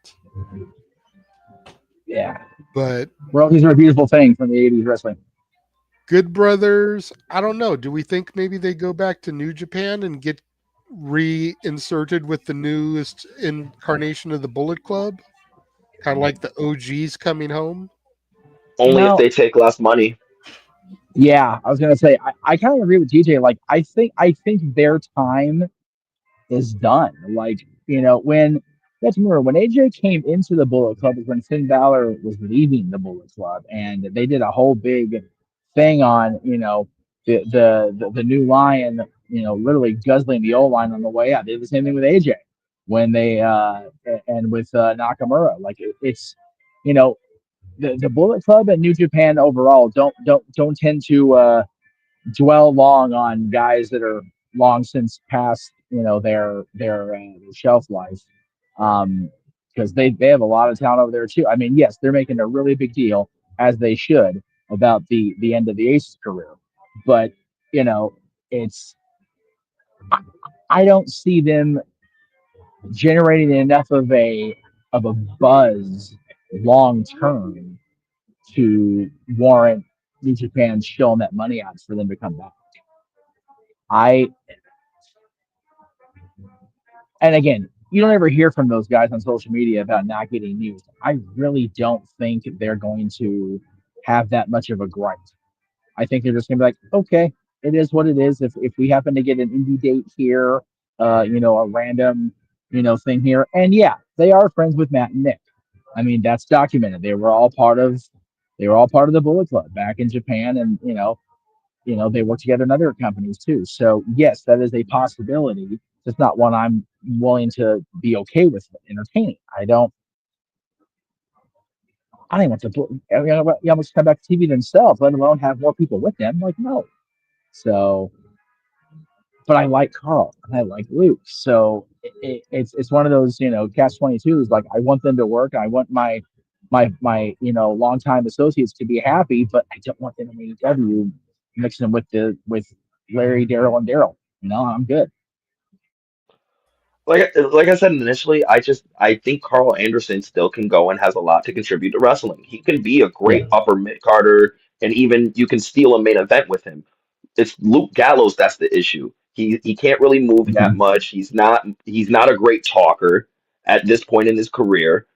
Yeah. But Royalties are a beautiful thing from the '80s wrestling. Good Brothers, I don't know. Do we think maybe they go back to New Japan and get reinserted with the newest incarnation of the Bullet Club? Kind of like the OGs coming home? Only if No, they take less money. yeah, I was gonna say I kind of agree with TJ. Like I think their time is done. Like, when you have to remember when AJ came into the Bullet Club is when Finn Balor was leaving the Bullet Club, and they did a whole big thing on the new lion, literally guzzling the old line on the way out. They did the same thing with AJ when they and with Nakamura. Like it's you know the Bullet Club and New Japan overall don't tend to dwell long on guys that are long since past their shelf life, because they have a lot of talent over there too. I mean, yes, they're making a really big deal, as they should, about the end of the Ace's career, but it's I don't see them generating enough of a buzz long term to warrant New Japan showing that money out for them to come back. I And again, you don't ever hear from those guys on social media about not getting news. I really don't think they're going to have that much of a gripe. I think they're just going to be like, okay, it is what it is. If we happen to get an indie date here, a random, thing here, and yeah, they are friends with Matt and Nick. I mean, that's documented. They were all part of the Bullet Club back in Japan, and they work together in other companies too. So yes, that is a possibility. It's not one I'm willing to be okay with entertaining. I don't want to. You almost come back to TV themselves, let alone have more people with them. Like no. So, but I like Carl and I like Luke. So it's one of those catch 22s. Like I want them to work. I want my longtime associates to be happy, but I don't want them in AEW mixing them with Larry, Daryl, and Daryl. I'm good. Like I said initially, I think Carl Anderson still can go and has a lot to contribute to wrestling. He can be a Yeah. great upper mid carder, and even you can steal a main event with him. It's Luke Gallows that's the issue. He can't really move that Mhm. much. He's not a great talker at this point in his career.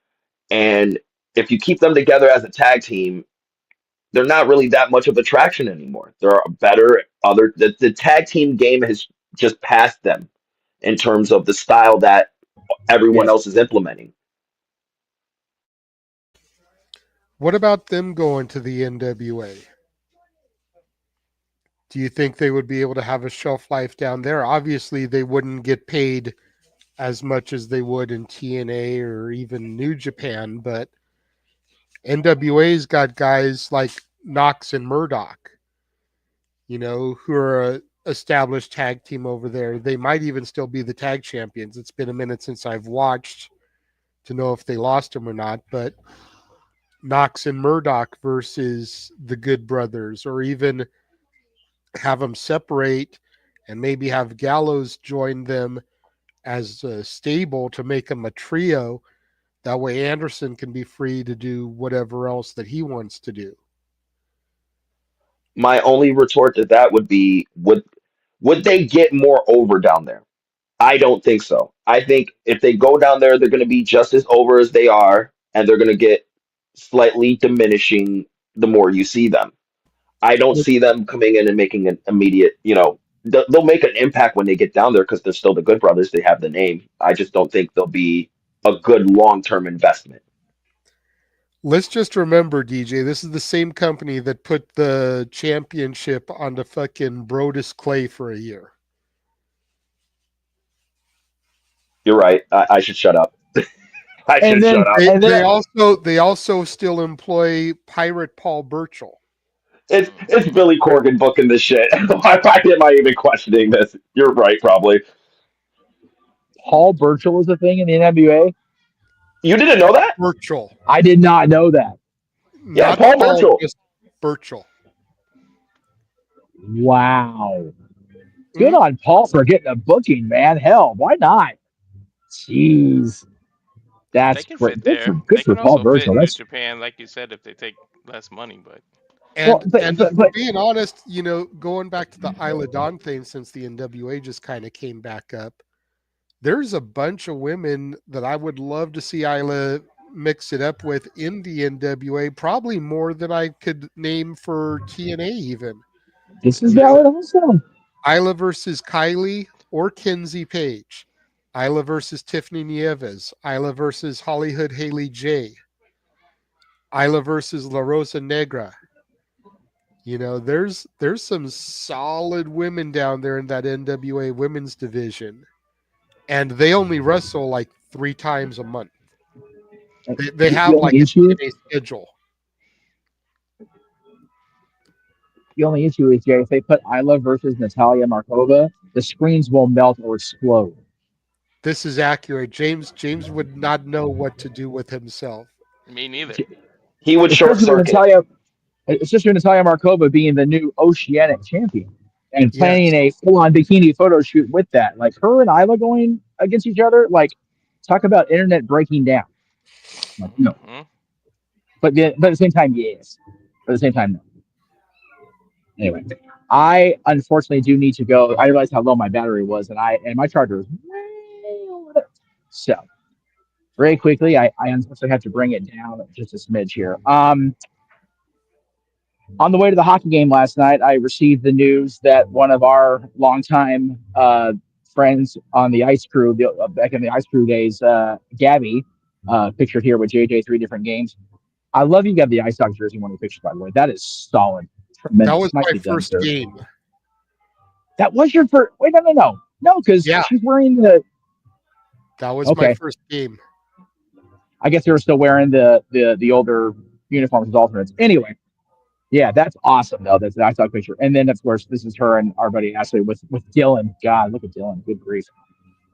And if you keep them together as a tag team, they're not really that much of attraction anymore. There are better other the tag team game has just passed them in terms of the style that everyone Yes. else is implementing. What about them going to the NWA? Do you think they would be able to have a shelf life down there? Obviously, they wouldn't get paid as much as they would in TNA or even New Japan, but NWA's got guys like Knox and Murdoch. who are a established tag team over there. They might even still be the tag champions. It's been a minute since I've watched to know if they lost them or not, but Knox and Murdoch versus the Good Brothers, or even have them separate and maybe have Gallows join them as a stable to make them a trio. That way Anderson can be free to do whatever else that he wants to do. My only retort to that would be, would they get more over down there? I don't think so. I think if they go down there, they're going to be just as over as they are, and they're going to get slightly diminishing the more you see them. I don't see them coming in and making an immediate, they'll make an impact when they get down there because they're still the Good Brothers. They have the name. I just don't think they'll be a good long term investment. Let's just remember, DJ, this is the same company that put the championship onto fucking Brodus Clay for a year. You're right. I should shut up. I And should then shut up. They, and they then also still employ Pirate Paul Burchill. It's Billy Corgan booking this shit. Why am I even questioning this? You're right, probably. Paul Burchill is a thing in the NWA. You didn't know Paul that? Burchill, I did not know that. Yeah, not Paul Paul, Burchill. just Burchill. Wow. Good Mhm. on Paul for getting a booking, man. Hell, why not? Jeez. They That's can great. fit there. Good They for can Paul also fit Burchill. New That's Japan, like you said, if they take less money. But well, And if we're being honest, going back to the Isla Dawn thing, since the NWA just kind of came back up, there's a bunch of women that I would love to see Isla mix it up with in the NWA, probably more than I could name for TNA even. this is You know, valid also. Isla versus Kylie or Kenzie Page. Isla versus Tiffany Nieves. Isla versus Hollywood Haley J. Isla versus La Rosa Negra. There's some solid women down there in that NWA women's division, and they only wrestle like 3 times a month. They The have like only a issue, TNA schedule. the only issue is Jay, if they put Isla versus Natalia Markova, the screens will melt or explode. This is accurate. James would not know what to do with himself. me neither. He would short Especially with circuit. Natalia, especially with Natalia Markova being the new Oceanic champion and planning Yes. a full-on bikini photo shoot with that. Like her and Isla going against each other, like talk about internet breaking down. Like, no. Hmm. But at the same time, yes. But at the same time, no. Anyway, I unfortunately do need to go. I realized how low my battery was, and my charger is way over. So very quickly, I unfortunately have to bring it down just a smidge here. On the way to the hockey game last night, I received the news that one of our longtime friends on the ice crew, back in the ice crew days, Gabby, pictured here with JJ, 3 different games. I love you got the Ice Dogs jersey, one of the pictures, by the way. That is solid. That Tremendous. was my Nicely done, first sir. game. That was your first. Wait, no. No, because Yeah. she's wearing the. That was my Okay. first game. I guess they were still wearing the older uniforms as alternates. Anyway, yeah, that's awesome though. That's the Ice Dog picture. And then of course this is her and our buddy Ashley with Dylan. God, look at Dylan. Good grief.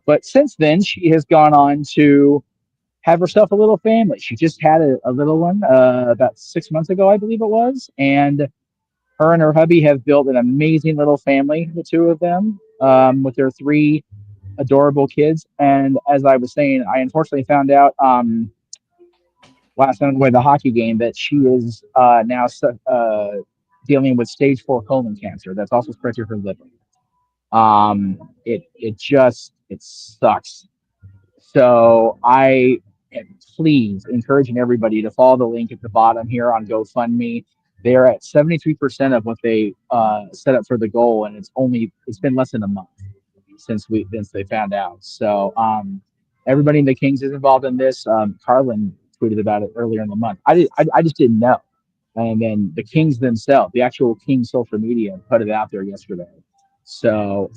But since then, she has gone on to have herself a little family. She just had a little one about 6 months ago, I believe it was. And her and her hubby have built an amazing little family, the two of them, with their 3 adorable kids. And as I was saying, I unfortunately found out last night on the way to the hockey game that she is now dealing with stage 4 colon cancer. That's also spread to her liver. It sucks. So I am please encouraging everybody to follow the link at the bottom here on GoFundMe. They're at 73% of what they set up for the goal, and it's been less than a month since they found out. So everybody in the Kings is involved in this. Carlin tweeted about it earlier in the month. I just didn't know, and then the Kings themselves, the actual Kings social media, put it out there yesterday. So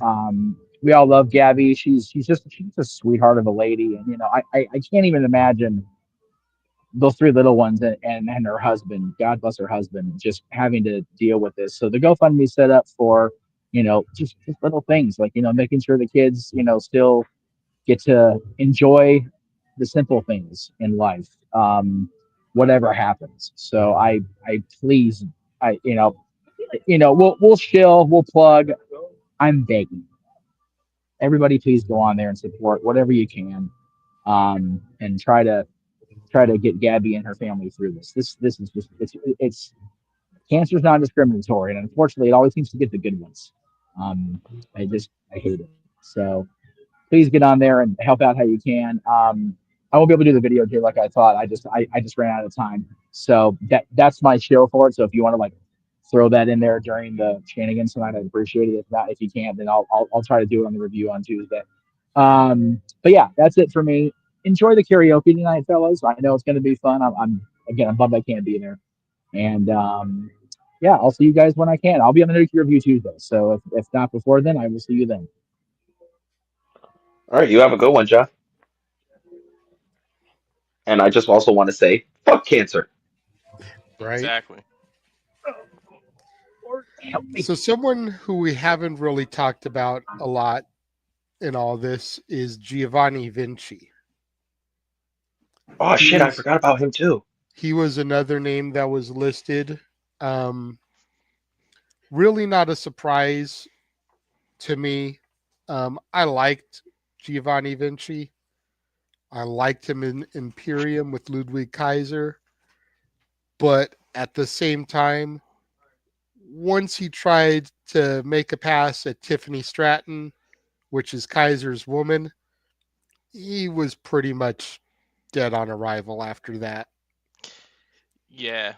we all love Gabby. She's a sweetheart of a lady, and I can't even imagine those three little ones and her husband, God bless her husband, just having to deal with this. So the GoFundMe set up for, just little things like, making sure the kids, still get to enjoy the simple things in life, whatever happens. So I please, I, we'll shill, we'll plug. I'm begging everybody, please go on there and support whatever you can, and try to get Gabby and her family through this. This is just it's cancer's non discriminatory, and unfortunately, it always seems to get the good ones. I hate it. So please get on there and help out how you can. I won't be able to do the video here like I thought. I just ran out of time. So that's my show for it. So if you want to like throw that in there during the shenanigans tonight, I'd appreciate it. If not, if you can't, then I'll try to do it on the review on Tuesday. But yeah, that's it for me. Enjoy the karaoke tonight, fellas. I know it's going to be fun. I'm bummed I can't be there. And yeah, I'll see you guys when I can. I'll be on the Nuke review Tuesday. So if not before then, I will see you then. All right, you have a good one, Jeff. And I just also want to say, fuck cancer. Right. Exactly. Lord, help me. So someone who we haven't really talked about a lot in all this is Giovanni Vinci. Oh He shit, I was forgot about him too. he was another name that was listed. Really not a surprise to me. I liked Giovanni Vinci. I liked him in Imperium with Ludwig Kaiser. But at the same time, once he tried to make a pass at Tiffany Stratton, which is Kaiser's woman, he was pretty much dead on arrival after that. Yeah.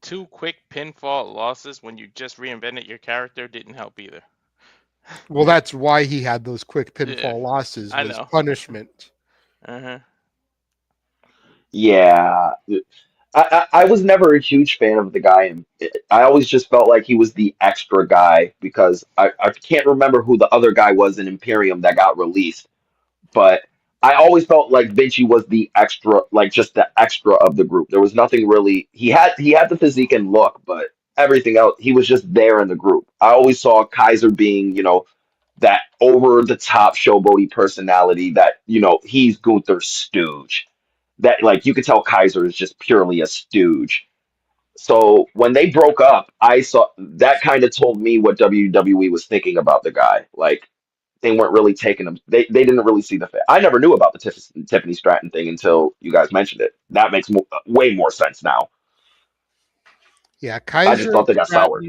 Two quick pinfall losses when you just reinvented your character didn't help either. Well, that's why he had those quick Yeah, pinfall losses, I was know. punishment. Uh-huh. Yeah, I was never a huge fan of the guy, and I always just felt like he was the extra guy because I can't remember who the other guy was in Imperium that got released, but I always felt like Vinci was the extra, like just the extra of the group. There was nothing really. He had the physique and look, but everything else, he was just there in the group. I always saw Kaiser being, that over the top showboaty personality that, he's Gunther's stooge. That like you could tell Kaiser is just purely a stooge. So when they broke up, I saw that kind of told me what WWE was thinking about the guy. Like they weren't really taking him. They didn't really see the fit. I never knew about the Tiffany Stratton thing until you guys mentioned it. That makes way more sense now. Yeah, I just thought they got soured.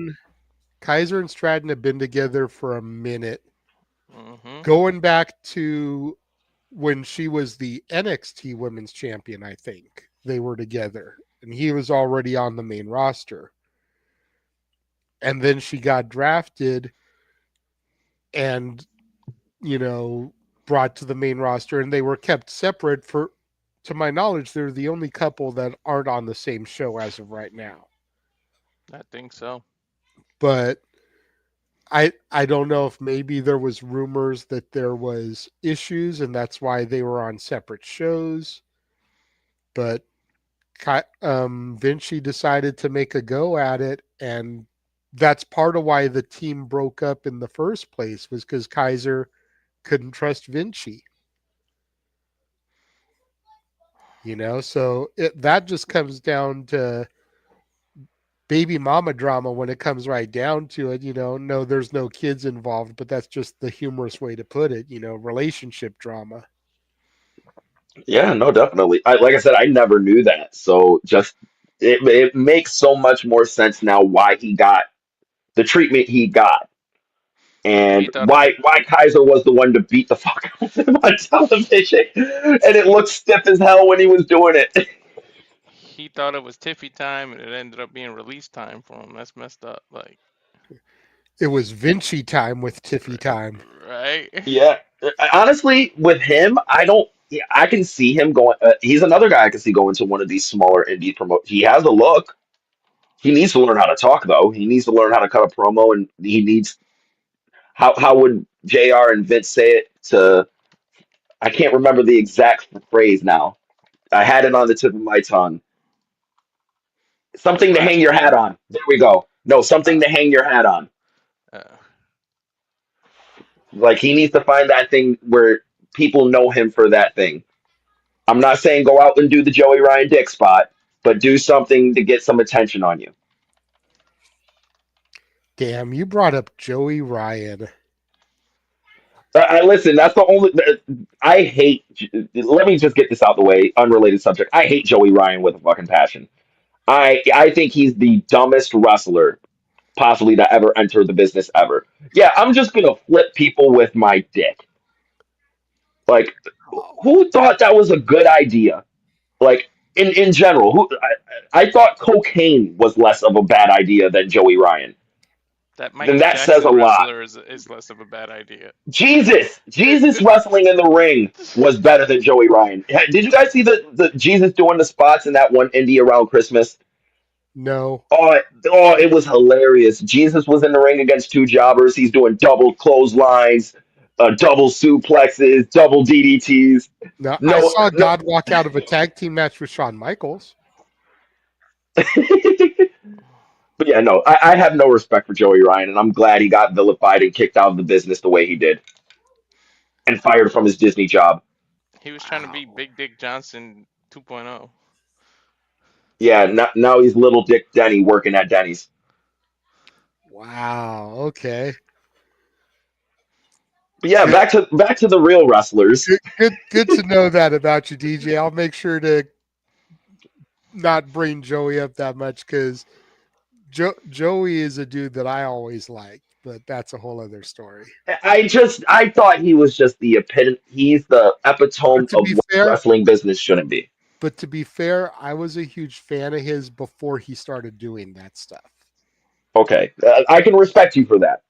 Kaiser and Stratton have been together for a minute. Mm-hmm. Going back to when she was the NXT Women's Champion, I think they were together, and he was already on the main roster. And then she got drafted and, brought to the main roster, and they were kept separate for, to my knowledge, they're the only couple that aren't on the same show as of right now. I think so. But I don't know if maybe there was rumors that there was issues and that's why they were on separate shows. But Vinci decided to make a go at it, and that's part of why the team broke up in the first place, was because Kaiser couldn't trust Vinci. So that just comes down to baby mama drama when it comes right down to it. No, there's no kids involved, but that's just the humorous way to put it, relationship drama. Yeah, no, definitely. Like I said, I never knew that. So just it makes so much more sense now why he got the treatment he got He and thought it why Kaiser was the one to beat the fuck out of him on television. And it looked stiff as hell when he was doing it. he thought it was Tiffy time and it ended up being release time for him. That's messed up. Like, It was Vinci time with Tiffy time. right? Yeah. Honestly, with him, I don't. Yeah, I can see him going. He's another guy I can see going to one of these smaller indie promote. He has a look. He needs to learn how to talk though. He needs to learn how to cut a promo, and he needs how would Jr. and Vince say it to? I can't remember the exact phrase now. I had it on the tip of my tongue. Something to hang your hat Blasphemy. on. There we go. No, something Uh, to hang your hat on. uh, Like he needs to find that thing where people know him for that thing. I'm not saying go out and do the Joey Ryan Dick spot, but do something to get some attention on you. Damn, you brought up Joey Ryan. I listen. That's the only. I hate. Let me just get this out the way. Unrelated subject. I hate Joey Ryan with a fucking passion. I think he's the dumbest wrestler possibly to ever enter the business ever. Yeah, I'm just gonna flip people with my dick. Like, who thought that was a good idea? Like in general, I thought cocaine was less of a bad idea than Joey Ryan. that Then Michael that says a Jackson lot. wrestler is less of a bad idea. Jesus wrestling in the ring was better than Joey Ryan. Did you guys see the Jesus doing the spots in that one indie around Christmas? No, It was hilarious. Jesus was in the ring against two jobbers. He's doing double clotheslines, double suplexes, double DDTs. no. I No, saw no. God walk out of a tag team match with Shawn Michaels. But yeah, no, I have no respect for Joey Ryan, and I'm glad he got vilified and kicked out of the business the way he did and fired from his Disney job. He was trying to be Wow. Big Dick Johnson 2.0. Yeah, now he's little Dick Denny working at Denny's. Wow. Okay. But yeah, Good. back to the real wrestlers. Good to know that about you, DJ. I'll make sure to not bring Joey up that much because Joey is a dude that I always liked, but that's a whole other story. I thought he was just the epitome. He's the epitome But to of be what fair, wrestling business shouldn't be. I was a huge fan of his before he started doing that stuff. Okay, I can respect you for that.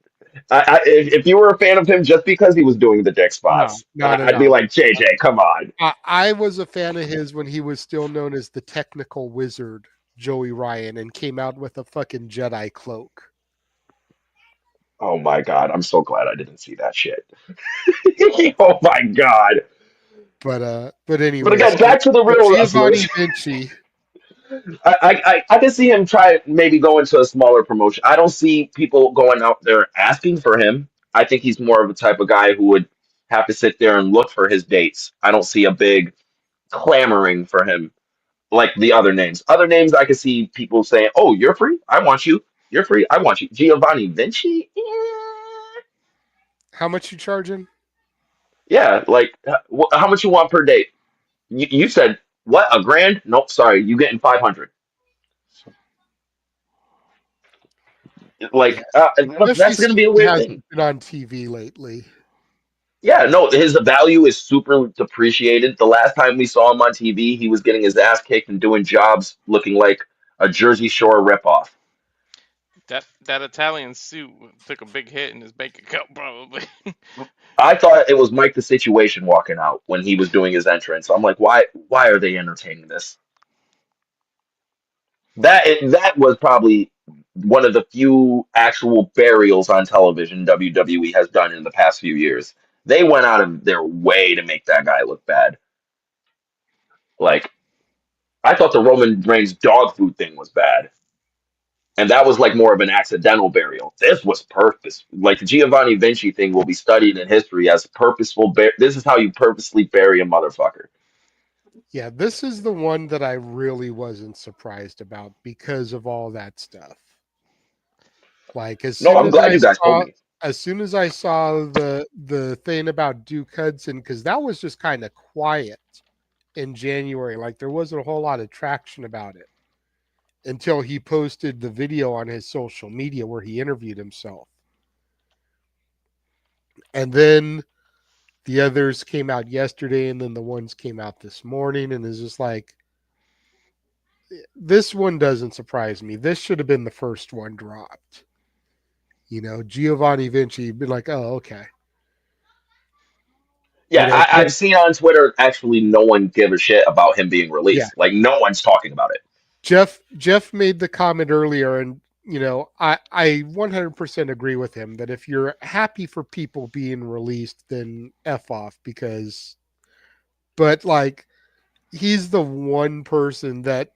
If you were a fan of him just because he was doing the dick No, spots, not at I'd be all. like, JJ, come on. I was a fan of his when he was still known as the technical wizard, Joey Ryan, and came out with a fucking Jedi cloak. Oh my god, I'm so glad I didn't see that shit. Oh my god. But But anyway, again, so, back to the so real wrestlers. Giovanni Vinci, I can see him try maybe go into a smaller promotion. I don't see people going out there asking for him. I think he's more of the type of guy who would have to sit there and look for his dates. I don't see a big clamoring for him like the other names. Other names I can see people saying, "Oh, you're free. I want you. You're free. I want you." Giovanni Vinci. how much you charging? Yeah, like how much you want per date? You said what? A grand? Nope, sorry, you getting 500. Yeah, Like especially that's gonna since be a he weird thing. hasn't been on TV lately. Yeah, no, his value is super depreciated. The last time we saw him on TV, he was getting his ass kicked and doing jobs looking like a Jersey Shore ripoff. That Italian suit took a big hit in his bank account, probably. I thought it was Mike the Situation walking out when he was doing his entrance. I'm like, why are they entertaining this? That was probably one of the few actual burials on television WWE has done in the past few years. They went out of their way to make that guy look bad. Like I thought the Roman Reigns dog food thing was bad, and that was like more of an accidental burial. This was purpose. Like the Giovanni Vinci thing will be studied in history as purposeful. This is how you purposely bury a motherfucker. Yeah, this is the one that I really wasn't surprised about because of all that stuff. Like No, I'm glad you guys told me. as soon as I saw the thing about Duke Hudson, because that was just kind of quiet in January. Like there wasn't a whole lot of traction about it until he posted the video on his social media where he interviewed himself. And then the others came out yesterday, and then the ones came out this morning, and it's just like this one doesn't surprise me. This should have been the first one dropped. You know, Giovanni Vinci been like, oh, okay. You Yeah, know, I've seen on Twitter actually no one give a shit about him being yeah. released. Like no one's talking about it. Jeff made the comment earlier, and you know, I 100% agree with him that if you're happy for people being released, then f off because, but like, he's the one person that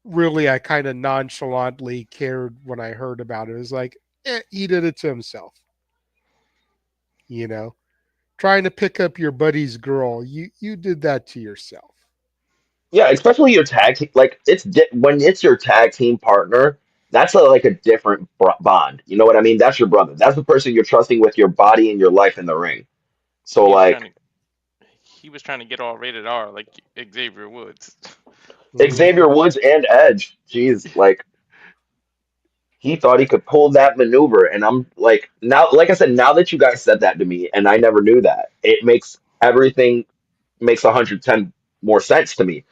really I kind of nonchalantly cared when I heard about it. It was like, he did it to himself. You know, trying to pick up your buddy's girl, you did that to yourself. Yeah, especially your tag team. Like when it's your tag team partner, that's like a different bond. You know what I mean? That's your brother. That's the person you're trusting with your body and your life in the ring. So He was trying like to he was trying to get all rated R like Xavier Woods. Mhm. Xavier Woods and Edge, jeez, like he thought he could pull that maneuver, and I'm like now, like I said, now that you guys said that to me, and I never knew that, it makes everything makes 110 more sense to me.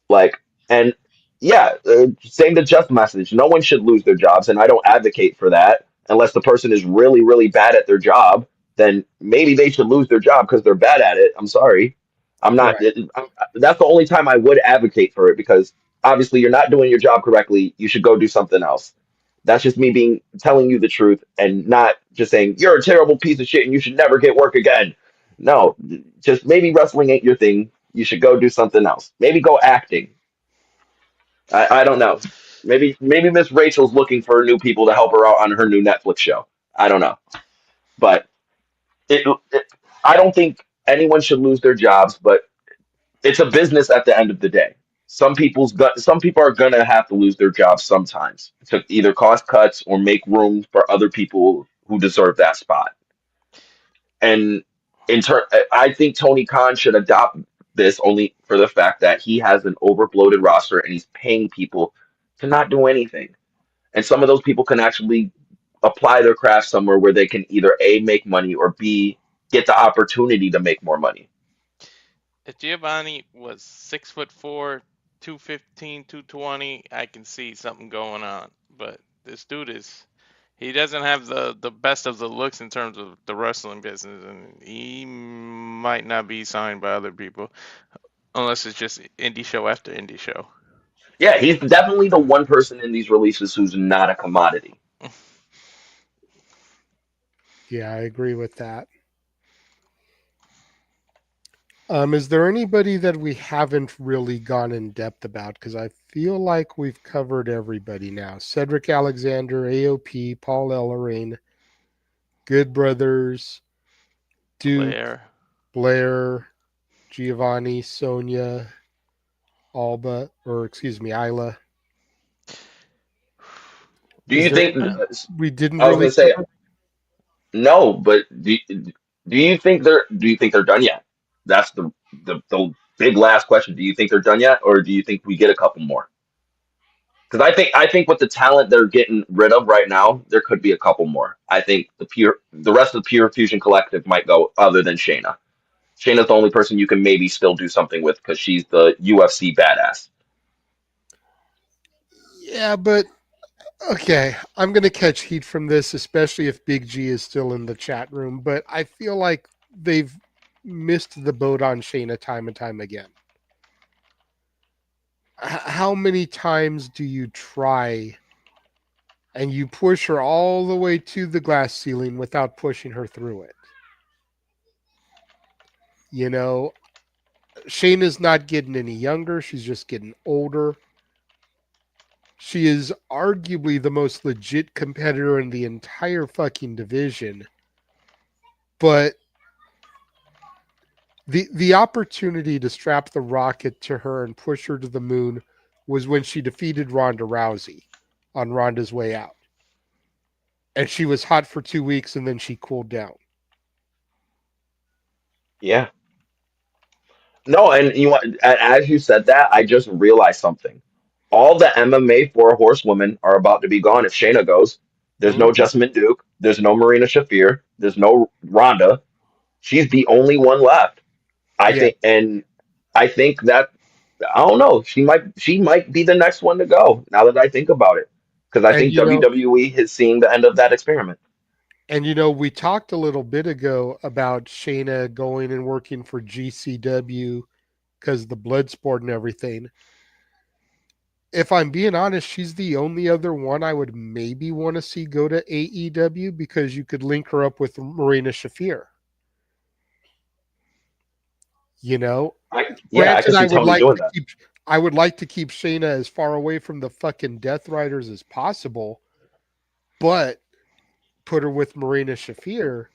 Like, and yeah, same to just message. No one should lose their jobs, and I don't advocate for that unless the person is really, really bad at their job. Then maybe they should lose their job because they're bad at it. I'm sorry. I'm not. Right. That's the only time I would advocate for it because obviously you're not doing your job correctly. You should go do something else. That's just me being telling you the truth and not just saying you're a terrible piece of shit and you should never get work again. No, just maybe wrestling ain't your thing. You should go do something else. Maybe go acting. I don't know. Maybe Miss Rachel's looking for new people to help her out on her new Netflix show. I don't know, but it I don't think anyone should lose their jobs, but it's a business at the end of the day. Some people are gonna have to lose their jobs sometimes to either cost cuts or make room for other people who deserve that spot. And I think Tony Khan should adopt this only for the fact that he has an overbloated roster and he's paying people to not do anything. And some of those people can actually apply their craft somewhere where they can either A, make money, or B, get the opportunity to make more money. If Giovanni was 6'4", 215, 220, I can see something going on. But this dude he doesn't have the best of the looks in terms of the wrestling business, and he might not be signed by other people unless it's just indie show after indie show. Yeah, he's definitely the one person in these releases who's not a commodity. Yeah, I agree with that. Is there anybody that we haven't really gone in depth about? Because I feel like we've covered everybody now. Cedric Alexander, AOP, Paul Ellering, Good Brothers, Duke, Blair. Blair, Giovanni, Sonya, Alba, or excuse me, Isla. Do Is you there think? any we didn't I was really gonna say cover? no, but do you think they're done yet? That's the big last question. Do you think they're done yet, or do you think we get a couple more? Because I think with the talent they're getting rid of right now, there could be a couple more. I think the rest of the Pure Fusion Collective might go other than Shayna. Shayna's the only person you can maybe still do something with because she's the UFC badass. Yeah, but okay. I'm going to catch heat from this, especially if Big G is still in the chat room. But I feel like they've missed the boat on Shayna time and time again. How many times do you try and you push her all the way to the glass ceiling without pushing her through it? You know, Shayna's not getting any younger. She's just getting older. She is arguably the most legit competitor in the entire fucking division. But the opportunity to strap the rocket to her and push her to the moon was when she defeated Ronda Rousey on Ronda's way out. And she was hot for 2 weeks and then she cooled down. Yeah. No, and as you said that, I just realized something. All the MMA four horsewomen are about to be gone if Shayna goes. There's no Mm-hmm. Jessamine Duke. There's no Marina Shafir. There's no Ronda. She's the only one left. I Yeah. think, and I think that I don't know. She might be the next one to go. Now that I think about it, because I And think you know, WWE has seen the end of that experiment. we talked a little bit ago about Shayna going and working for GCW because the blood sport and everything. If I'm being honest, she's the only other one I would maybe want to see go to AEW because you could link her up with Marina Shafir. You know, I granted, could I see would Tony like doing to that. keep I would like to keep Shayna as far away from the fucking Death Riders as possible, but put her with Marina Shafir,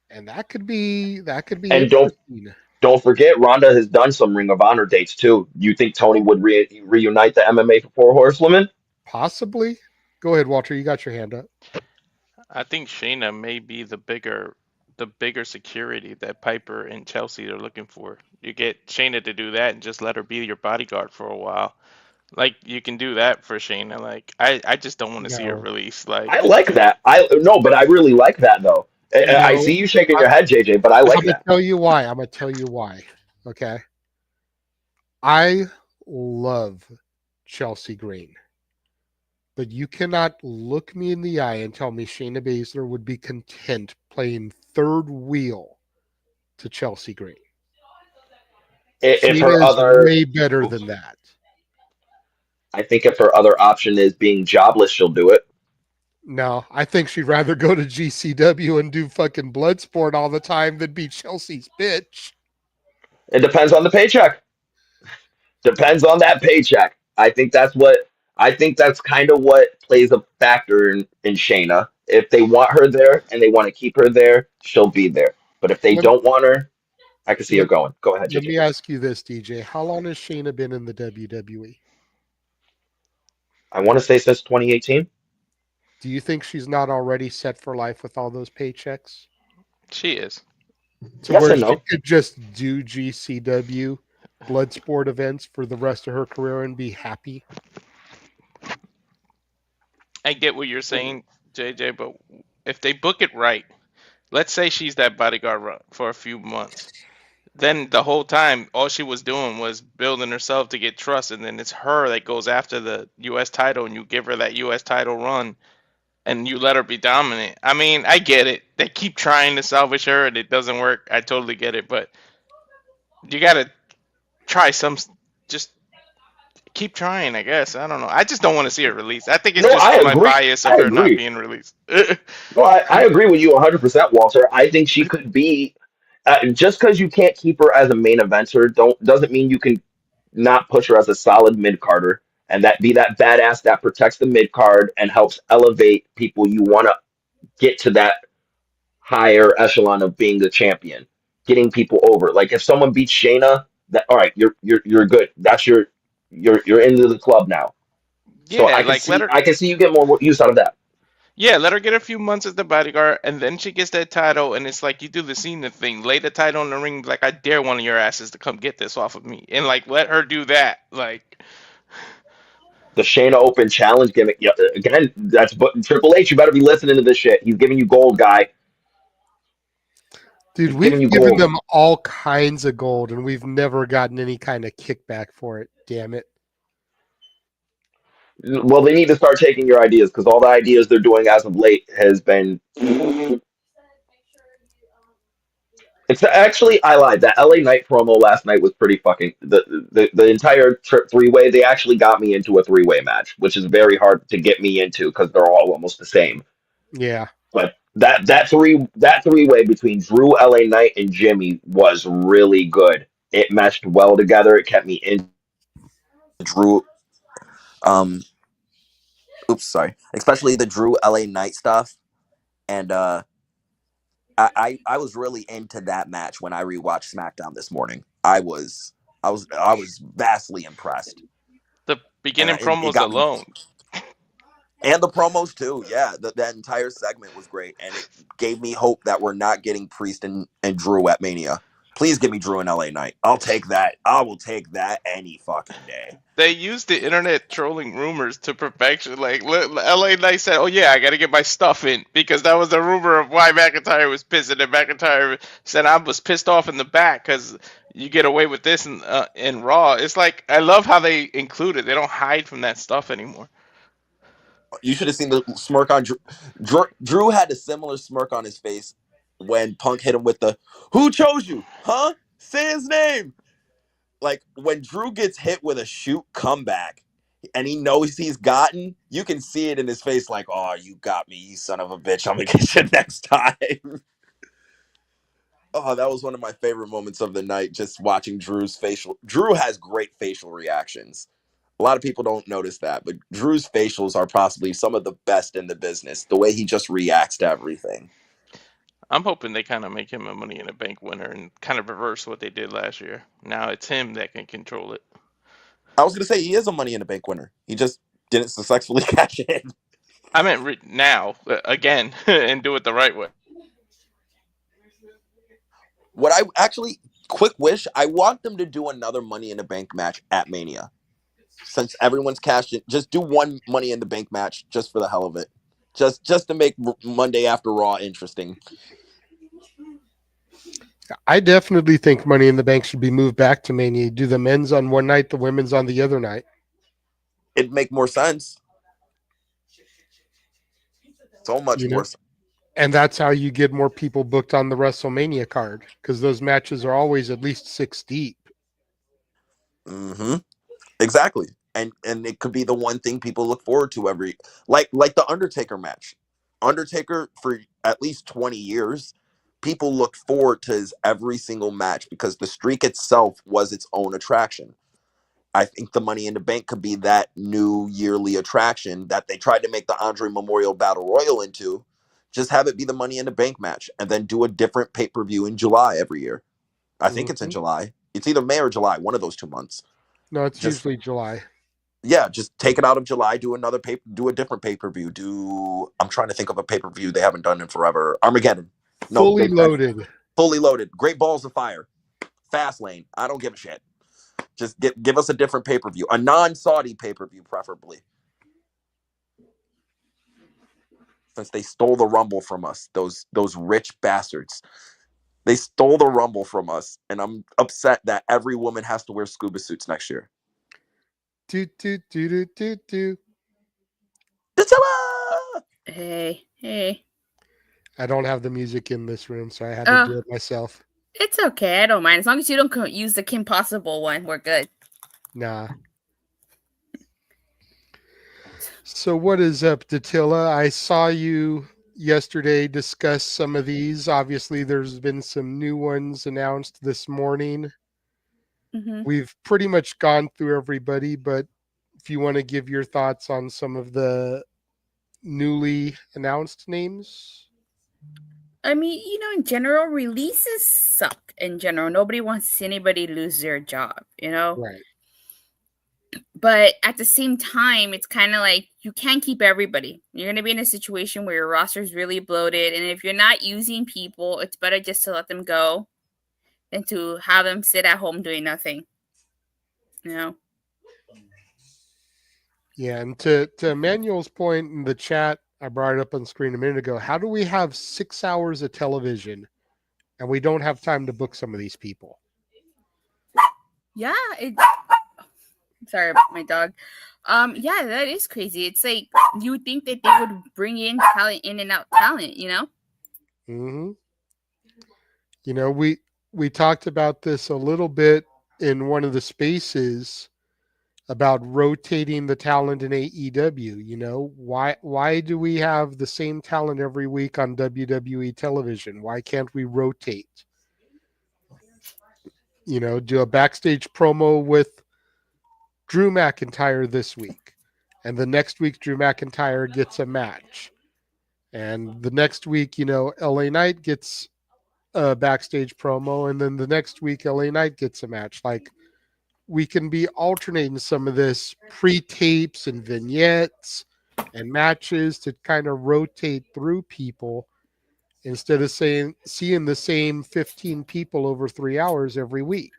and that could be And interesting. don't forget, Ronda has done some Ring of Honor dates too. You think Tony would reunite the MMA for Four Horsewomen? Possibly. Go ahead, Walter. You got your hand up. I think Shayna may be the bigger security that Piper and Chelsea are looking for. You get Shayna to do that and just let her be your bodyguard for a while. Like you can do that for Shayna. Like I just don't want to see her No, release. I Like like that. I no, but I really like that though. I no. see you shaking I, your head, JJ, but I I'm like gonna that. tell you why. I'm gonna tell you why. Okay. I love Chelsea Green, but you cannot look me in the eye and tell me Shayna Baszler would be content playing third wheel to Chelsea Green. If her Shayna is other, way better than that. I think if her other option is being jobless, she'll do it. No, I think she'd rather go to GCW and do fucking blood sport all the time than be Chelsea's bitch. It depends on the paycheck. Depends on that paycheck. I think that's kind of what plays a factor in Shayna. If they want her there and they want to keep her there, she'll be there. But if they Let, don't want her, I can see her let, going. Go ahead, let JJ. me ask you this, DJ. How long has Shayna been in the WWE? I want to say since 2018. Do you think she's not already set for life with all those paychecks? she is. To Yes where and she no. could just do GCW blood sport events for the rest of her career and be happy? I get what you're saying, JJ, but if they book it right, let's say she's that bodyguard for a few months. Then the whole time, all she was doing was building herself to get trust, and then it's her that goes after the U.S. title, and you give her that U.S. title run, and you let her be dominant. I mean, I get it. They keep trying to salvage her, and it doesn't work. I totally get it, but you gotta try some. Just keep trying, I guess. I don't know. I just don't want to see her released. I think it's No, just I for my agree. bias of I her not agree. being released. No, I agree with you 100%, Walter. I think she could be just because you can't keep her as a main eventer don't doesn't mean you can not push her as a solid mid carder and that be that badass that protects the mid card and helps elevate people you want to get to that higher echelon of being the champion, getting people over. Like if someone beats Shayna, that all right, you're good. That's you're into the club now. So Yeah, like let her. I can see you get more use out of that. Yeah, let her get a few months as the bodyguard, and then she gets that title, and it's like you do the Cena thing, lay the title in the ring, like I dare one of your asses to come get this off of me, and like let her do that. Like, The Shayna Open Challenge gimmick. Yeah, again, that's but Triple H. You better be listening to this shit. He's giving you gold, guy. Dude, He's giving we've you given gold. them all kinds of gold and we've never gotten any kind of kickback for it. Damn it. Well, they need to start taking your ideas because all the ideas they're doing as of late has been. It's actually I lied. That LA Knight promo last night was pretty fucking the entire three way. They actually got me into a three way match, which is very hard to get me into because they're all almost the same. Yeah. But that three way between Drew, LA Knight, and Jimmy was really good. It meshed well together. It kept me in. Drew, um, oops, sorry, especially the Drew LA Knight stuff, and I was really into that match when I rewatched SmackDown this morning. I was vastly impressed, the and beginning it promos got me, alone. and the promos too. Yeah, that entire segment was great, and it gave me hope that we're not getting Priest and Drew at Mania. Please give me Drew and LA Knight. I'll take that. I will take that any fucking day. They used the internet trolling rumors to perfection. Like LA Knight said, "Oh yeah, I got to get my stuff in," because that was the rumor of why McIntyre was pissed. And then McIntyre said, "I was pissed off in the back because you get away with this in Raw." It's like I love how they include it. They don't hide from that stuff anymore. You should have seen the smirk on Drew. Drew had a similar smirk on his face when Punk hit him with the "Who chose you? Huh? Say his name." Like when Drew gets hit with a shoot comeback and he knows he's gotten, you can see it in his face like, "Oh, you got me, you son of a bitch. I'm gonna get you next time." Oh, that was one of my favorite moments of the night, just watching Drew's facial. Drew has great facial reactions. A lot of people don't notice that, but Drew's facials are possibly some of the best in the business. The way he just reacts to everything. I'm hoping they kind of make him a Money in the Bank winner and kind of reverse what they did last year. Now it's him that can control it. I was going to say he is a Money in the Bank winner. He just didn't successfully cash in. I meant now, again, and do it the right way. What I actually, quick wish, I want them to do another Money in the Bank match at Mania. Since everyone's cashed in, just do one Money in the Bank match just for the hell of it. Just to make Monday After Raw interesting. I definitely think Money in the Bank should be moved back to Mania. Do the men's on one night, the women's on the other night. It'd make more sense. So much more sense. And that's how you get more people booked on the WrestleMania card, because those matches are always at least 6 deep. Mm-hmm. Exactly. And it could be the one thing people look forward to every, like the Undertaker match. Undertaker, for at least 20 years, people looked forward to his every single match because the streak itself was its own attraction. I think the Money in the Bank could be that new yearly attraction that they tried to make the Andre Memorial Battle Royal into. Just have it be the Money in the Bank match and then do a different pay-per-view in July every year. I think it's in July. It's either May or July, one of those 2 months. No, it's usually July. Yeah, just take it out of July, do a different pay-per-view. I'm trying to think of a pay-per-view they haven't done in forever. Armageddon. No, Fully loaded. Fully loaded. Great Balls of Fire. Fastlane. I don't give a shit. Just give us a different pay-per-view. A non-Saudi pay-per-view, preferably. Since they stole the Rumble from us. Those rich bastards. They stole the Rumble from us. And I'm upset that every woman has to wear scuba suits next year. Do. Hey. I don't have the music in this room, so I had to do it myself. It's okay. I don't mind. As long as you don't use the Kim Possible one, we're good. Nah. So what is up, Datilla? I saw you yesterday discuss some of these. Obviously, there's been some new ones announced this morning. Mm-hmm. We've pretty much gone through everybody, but if you want to give your thoughts on some of the newly announced names. I mean, in general, releases suck. In general, nobody wants to see anybody lose their job, Right. But at the same time, it's kind of like you can't keep everybody. You're going to be in a situation where your roster is really bloated. And if you're not using people, it's better just to let them go than to have them sit at home doing nothing. Yeah, and to Emmanuel's point in the chat, I brought it up on screen a minute ago. How do we have 6 hours of television and we don't have time to book some of these people? Yeah, sorry about my dog. Yeah, that is crazy. It's like you would think that they would bring in and out talent, Mm-hmm. We talked about this a little bit in one of the spaces about rotating the talent in AEW. Why do we have the same talent every week on WWE television? Why can't we rotate? Do a backstage promo with Drew McIntyre this week, and the next week Drew McIntyre gets a match, and the next week LA Knight gets a backstage promo, and then the next week LA Knight gets a match. Like, we can be alternating some of this pre-tapes and vignettes and matches to kind of rotate through people instead of seeing the same 15 people over 3 hours every week.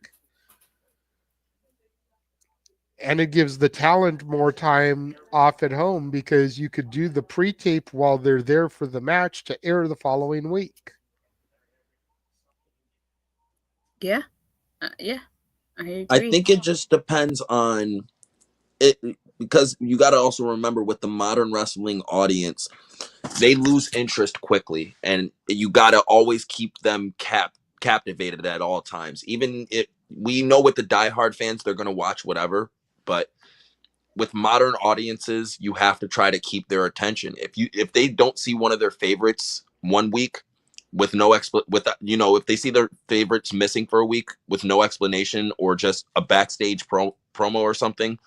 And it gives the talent more time off at home because you could do the pre-tape while they're there for the match to air the following week. Yeah. Yeah. I agree. I think it just depends on it, because you got to also remember with the modern wrestling audience, they lose interest quickly, and you got to always keep them captivated at all times. Even if we know with the diehard fans, they're going to watch whatever, but with modern audiences, you have to try to keep their attention. If they don't see one of their favorites one week, with if they see their favorites missing for a week with no explanation or just a backstage promo or something,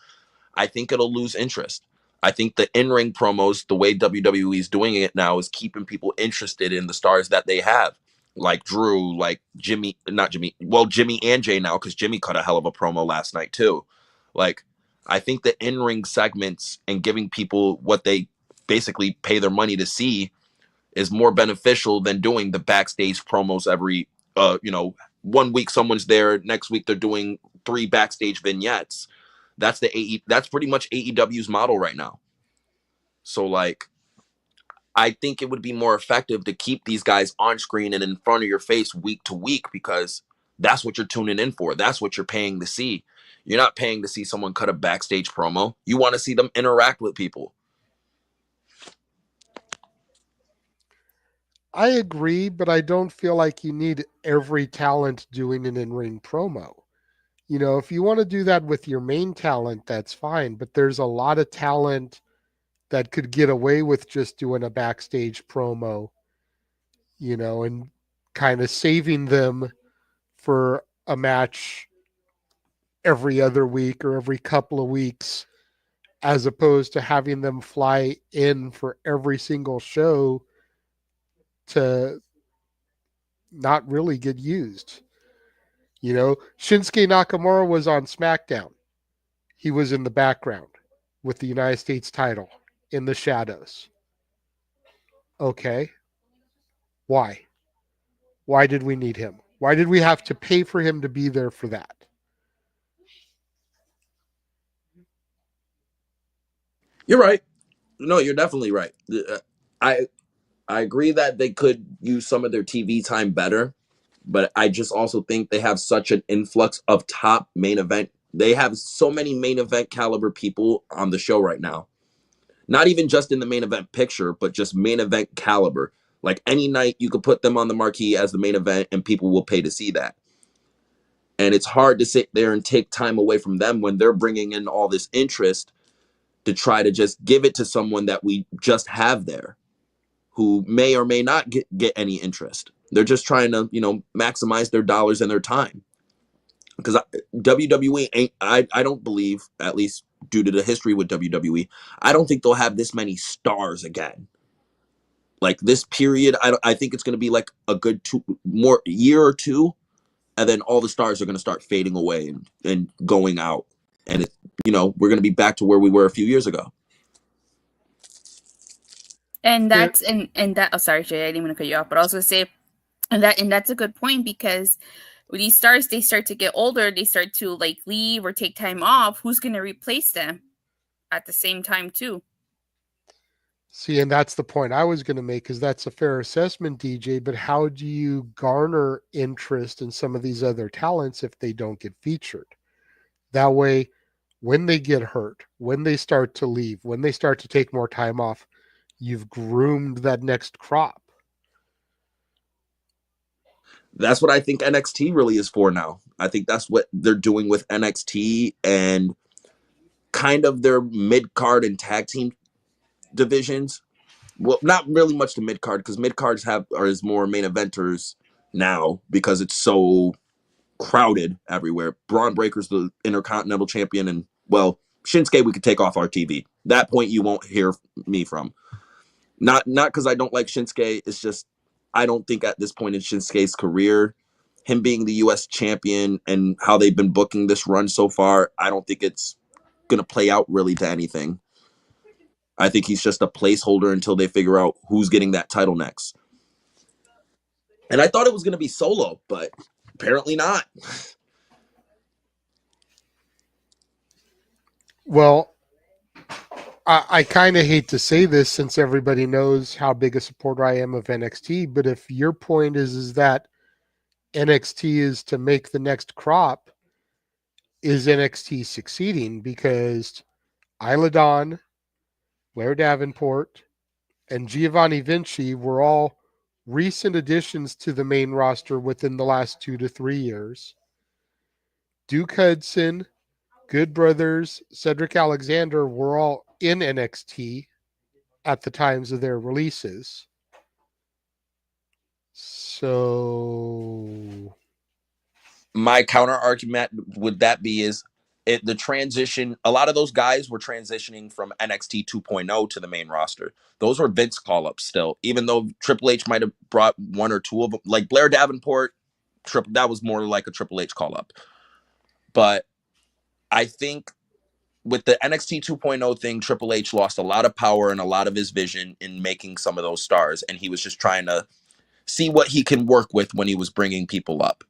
I think it'll lose interest. I think the in-ring promos, the way WWE is doing it now, is keeping people interested in the stars that they have, like Drew, like Jimmy and Jay now, because Jimmy cut a hell of a promo last night too. Like, I think the in-ring segments and giving people what they basically pay their money to see is more beneficial than doing the backstage promos every 1 week someone's there, next week they're doing 3 backstage vignettes. That's that's pretty much AEW's model right now. So like, I think it would be more effective to keep these guys on screen and in front of your face week to week, because that's what you're tuning in for. That's what you're paying to see. You're not paying to see someone cut a backstage promo. You want to see them interact with people. I agree, but I don't feel like you need every talent doing an in-ring promo. If you want to do that with your main talent, that's fine, but there's a lot of talent that could get away with just doing a backstage promo, and kind of saving them for a match every other week or every couple of weeks, as opposed to having them fly in for every single show to not really get used. Shinsuke Nakamura was on SmackDown. He was in the background with the United States title in the shadows. Okay. Why? Why did we need him? Why did we have to pay for him to be there for that? You're right. No, you're definitely right. I agree that they could use some of their TV time better, but I just also think they have such an influx of top main event. They have so many main event caliber people on the show right now. Not even just in the main event picture, but just main event caliber. Like, any night you could put them on the marquee as the main event and people will pay to see that. And it's hard to sit there and take time away from them when they're bringing in all this interest to try to just give it to someone that we just have there, who may or may not get any interest. They're just trying to, maximize their dollars and their time. Because WWE ain't, I don't believe, at least due to the history with WWE, I don't think they'll have this many stars again. Like, this period, I think it's going to be like a good year or two, and then all the stars are going to start fading away and going out. And we're going to be back to where we were a few years ago. And that's and that. Oh, sorry, Jay, I didn't want to cut you off, but I was going to say, and that's a good point, because with these stars, they start to get older, they start to like leave or take time off. Who's going to replace them at the same time too? See, and that's the point I was going to make, is that's a fair assessment, DJ, but how do you garner interest in some of these other talents if they don't get featured? That way, when they get hurt, when they start to leave, when they start to take more time off, you've groomed that next crop. That's what I think NXT really is for now. I think that's what they're doing with NXT and kind of their mid-card and tag team divisions. Well, not really much the mid-card, because mid-cards is more main eventers now because it's so crowded everywhere. Braun Breaker's the Intercontinental Champion, and, well, Shinsuke we could take off our TV. That point you won't hear me from. Not because I don't like Shinsuke. It's just I don't think at this point in Shinsuke's career, him being the U.S. champion and how they've been booking this run so far, I don't think it's going to play out really to anything. I think he's just a placeholder until they figure out who's getting that title next. And I thought it was going to be Solo, but apparently not. Well, I kind of hate to say this since everybody knows how big a supporter I am of NXT, but if your point is that NXT is to make the next crop, is NXT succeeding? Because Isla Dawn, Blair Davenport, and Giovanni Vinci were all recent additions to the main roster within the last 2 to 3 years. Duke Hudson, Good Brothers, Cedric Alexander were all in NXT at the times of their releases. So My counter argument would that be is the transition. A lot of those guys were transitioning from NXT 2.0 to the main roster. Those were Vince call-ups still, even though Triple H might have brought one or two of them, like Blair Davenport. That was more like a Triple H call-up. But I think with the NXT 2.0 thing, Triple H lost a lot of power and a lot of his vision in making some of those stars, and he was just trying to see what he can work with when he was bringing people up.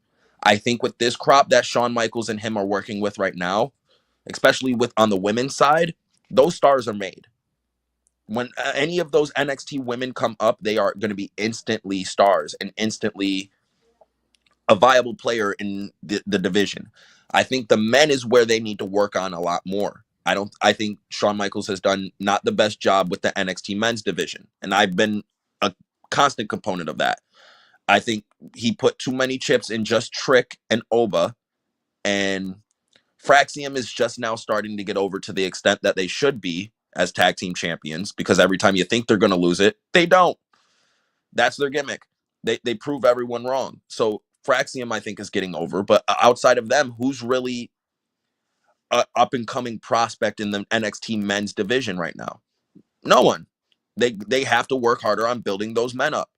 I think with this crop that Shawn Michaels and him are working with right now, especially with on the women's side, those stars are made. When any of those NXT women come up, they are going to be instantly stars and instantly a viable player in the division. I think the men is where they need to work on a lot more. I think Shawn Michaels has done not the best job with the NXT men's division, and I've been a constant component of that. I think he put too many chips in just Trick and Oba, and Fraxium is just now starting to get over to the extent that they should be as tag team champions, because every time you think they're going to lose it, they don't. That's their gimmick. They prove everyone wrong. So Fraxium, I think, is getting over, but outside of them, who's really an up-and-coming prospect in the NXT men's division right now? No one. They have to work harder on building those men up.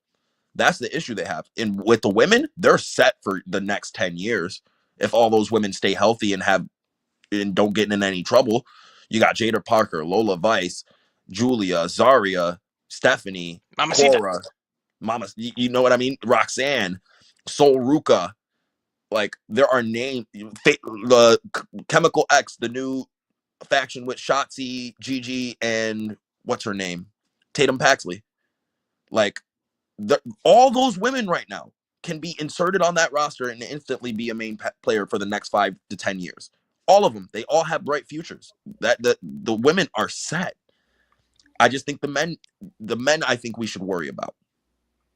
That's the issue they have. And with the women, they're set for the next 10 years. If all those women stay healthy and don't get in any trouble. You got Jada Parker, Lola Vice, Julia, Zarya, Stephanie, Cora, Mama, you know what I mean? Roxanne, Sol Ruka. Like, there are names. The Chemical X, the new faction with Shotzi, Gigi, and what's her name? Tatum Paxley. Like, all those women right now can be inserted on that roster and instantly be a main player for the next 5 to 10 years. All of them. They all have bright futures. The women are set. I just think the men I think we should worry about.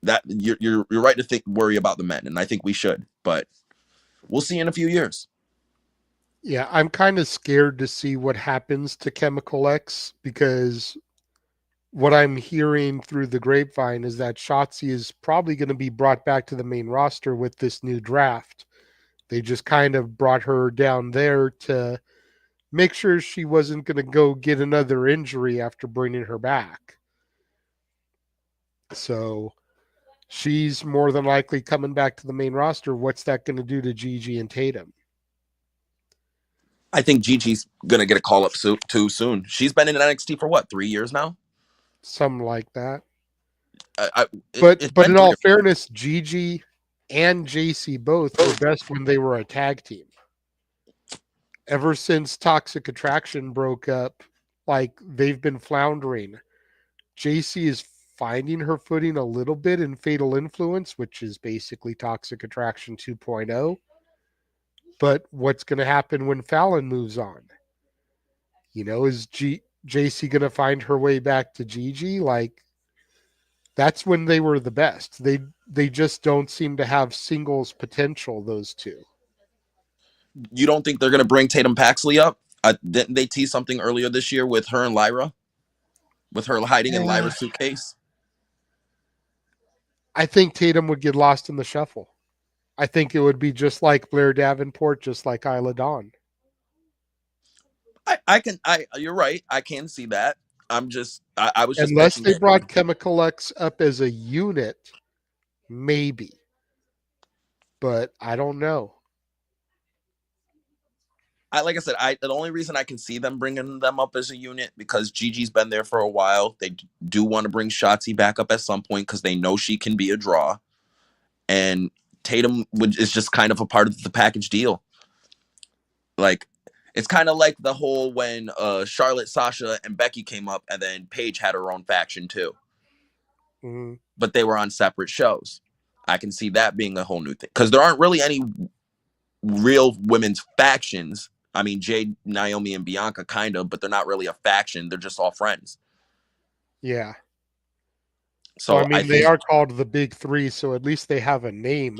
That you're right to worry about the men, and I think we should, but we'll see in a few years. Yeah, I'm kind of scared to see what happens to Chemical X, because what I'm hearing through the grapevine is that Shotzi is probably going to be brought back to the main roster with this new draft. They just kind of brought her down there to make sure she wasn't going to go get another injury after bringing her back. So she's more than likely coming back to the main roster. What's that going to do to Gigi and Tatum? I think Gigi's going to get a call up too soon. She's been in NXT for what, 3 years now? Something like that. But in all fairness, Gigi and JC both were best when they were a tag team. Ever since Toxic Attraction broke up, like, they've been floundering. JC is finding her footing a little bit in Fatal Influence, which is basically Toxic Attraction 2.0. But what's going to happen when Fallon moves on? You know, is JC going to find her way back to Gigi? Like, that's when they were the best. They just don't seem to have singles potential, those two. You don't think they're going to bring Tatum Paxley up? Didn't they tease something earlier this year with her and Lyra? With her hiding in Lyra's suitcase? I think Tatum would get lost in the shuffle. I think it would be just like Blair Davenport, just like Isla Dawn. You're right. I can see that. I was just, unless they brought Chemical X up as a unit, maybe. But I don't know. Like I said, the only reason I can see them bringing them up as a unit, because Gigi's been there for a while. They do want to bring Shotzi back up at some point because they know she can be a draw. And Tatum is just kind of a part of the package deal. Like, it's kind of like the whole when Charlotte, Sasha, and Becky came up, and then Paige had her own faction too. Mm-hmm. But they were on separate shows. I can see that being a whole new thing, because there aren't really any real women's factions. I mean, Jade, Naomi, and Bianca kind of, but they're not really a faction. They're just all friends. Yeah. So I mean, they are called the Big Three, so at least they have a name.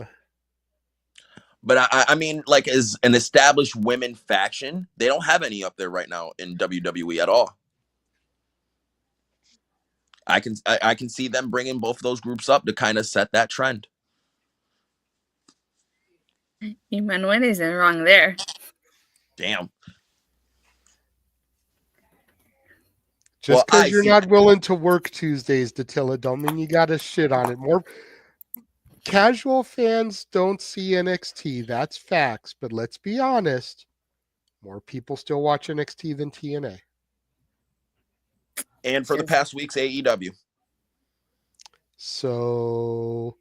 But I mean, like, as an established women faction, they don't have any up there right now in WWE at all. I can see them bringing both of those groups up to kind of set that trend. Emmanuel isn't wrong there. Damn. Just because you're not willing to work Tuesdays, Datilla, don't mean you got to shit on it. More casual fans don't see NXT. That's facts. But let's be honest, more people still watch NXT than TNA. And for the past week's AEW. So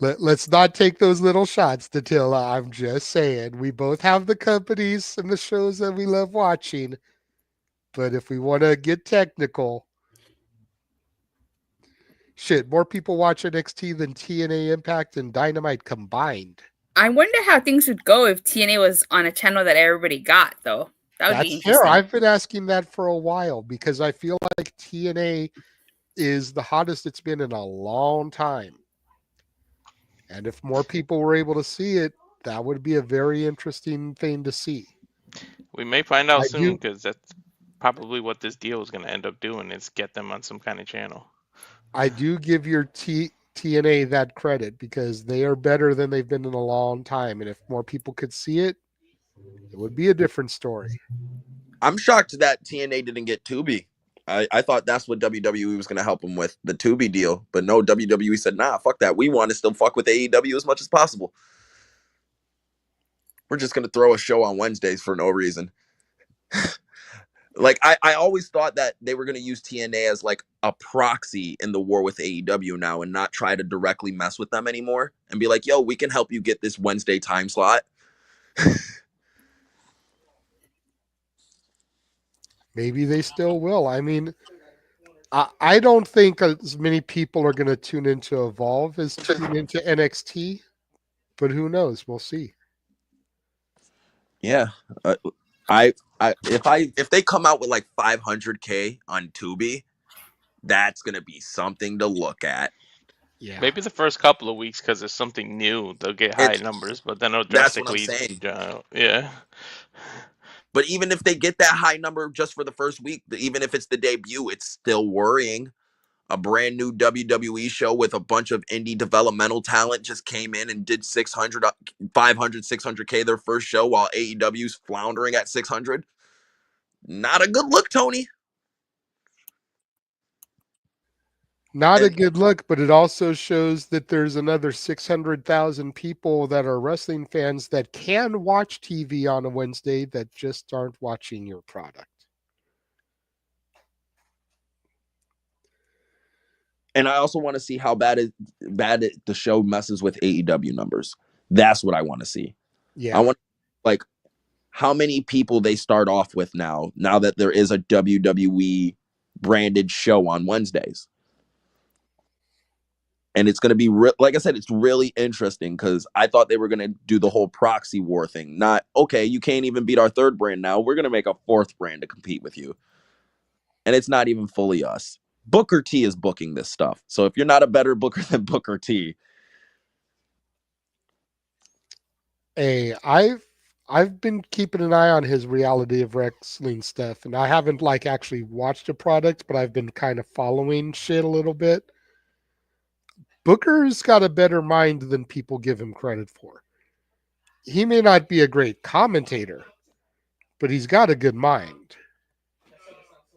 let's not take those little shots, Datilla. I'm just saying. We both have the companies and the shows that we love watching. But if we want to get technical, shit, more people watch NXT than TNA, Impact, and Dynamite combined. I wonder how things would go if TNA was on a channel that everybody got, though. That would be interesting. Fair. I've been asking that for a while because I feel like TNA is the hottest it's been in a long time. And if more people were able to see it, that would be a very interesting thing to see. We may find out soon because that's probably what this deal is going to end up doing is get them on some kind of channel. I do give your TNA that credit because they are better than they've been in a long time. And if more people could see it, it would be a different story. I'm shocked that TNA didn't get Tubi. I thought that's what WWE was going to help them with, the Tubi deal. But no, WWE said, nah, fuck that. We want to still fuck with AEW as much as possible. We're just going to throw a show on Wednesdays for no reason. Like, I always thought that they were going to use TNA as like a proxy in the war with AEW now and not try to directly mess with them anymore and be like, yo, we can help you get this Wednesday time slot. Maybe they still will. I mean, I don't think as many people are going to tune into Evolve as tune into NXT, but who knows? We'll see. Yeah. If they come out with like 500K on Tubi, that's going to be something to look at. Yeah. Maybe the first couple of weeks because it's something new, they'll get high numbers, but then it'll drastically down. Yeah. But even if they get that high number just for the first week, even if it's the debut, it's still worrying. A brand new WWE show with a bunch of indie developmental talent just came in and did 500, 600K their first show while AEW's floundering at 600. Not a good look, Tony. Not a good look, but it also shows that there's another 600,000 people that are wrestling fans that can watch TV on a Wednesday that just aren't watching your product. And I also want to see how bad the show messes with AEW numbers. That's what I want to see. Yeah. I want like how many people they start off with now that there is a WWE branded show on Wednesdays. And it's going to be, like I said, it's really interesting because I thought they were going to do the whole proxy war thing. Not, okay, you can't even beat our third brand now. We're going to make a fourth brand to compete with you. And it's not even fully us. Booker T is booking this stuff. So if you're not a better booker than Booker T. Hey, I've been keeping an eye on his reality of wrestling stuff. And I haven't like actually watched a product, but I've been kind of following shit a little bit. Booker's got a better mind than people give him credit for. He may not be a great commentator, but he's got a good mind.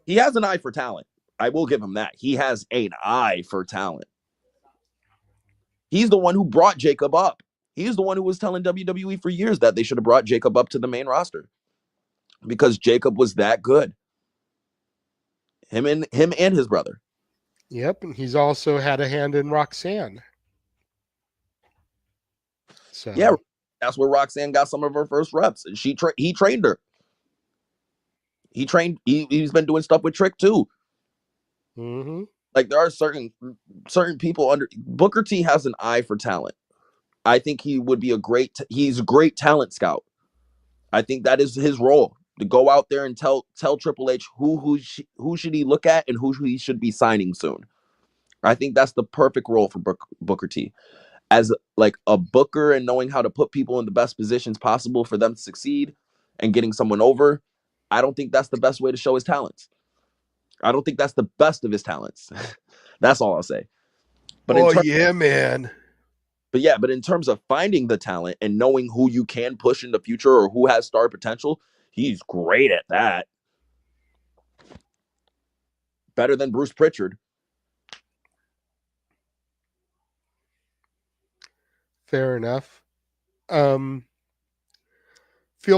He has an eye for talent. I will give him that. He has an eye for talent. He's the one who brought Jacob up. He's the one who was telling WWE for years that they should have brought Jacob up to the main roster because Jacob was that good. Him and his brother. Yep, and he's also had a hand in Roxanne. So yeah, that's where Roxanne got some of her first reps, and he trained her. He's been doing stuff with Trick too. Mm-hmm. Like there are certain people under Booker T has an eye for talent. I think he would be he's a great talent scout. I think that is his role, to go out there and tell Triple H who should he look at and who he should be signing soon. I think that's the perfect role for Booker T. As like a booker and knowing how to put people in the best positions possible for them to succeed and getting someone over. I don't think that's the best way to show his talents. I don't think that's the best of his talents. That's all I'll say. But yeah, man. but in terms of finding the talent and knowing who you can push in the future or who has star potential, he's great at that. Better than Bruce Pritchard. Fair enough. Feel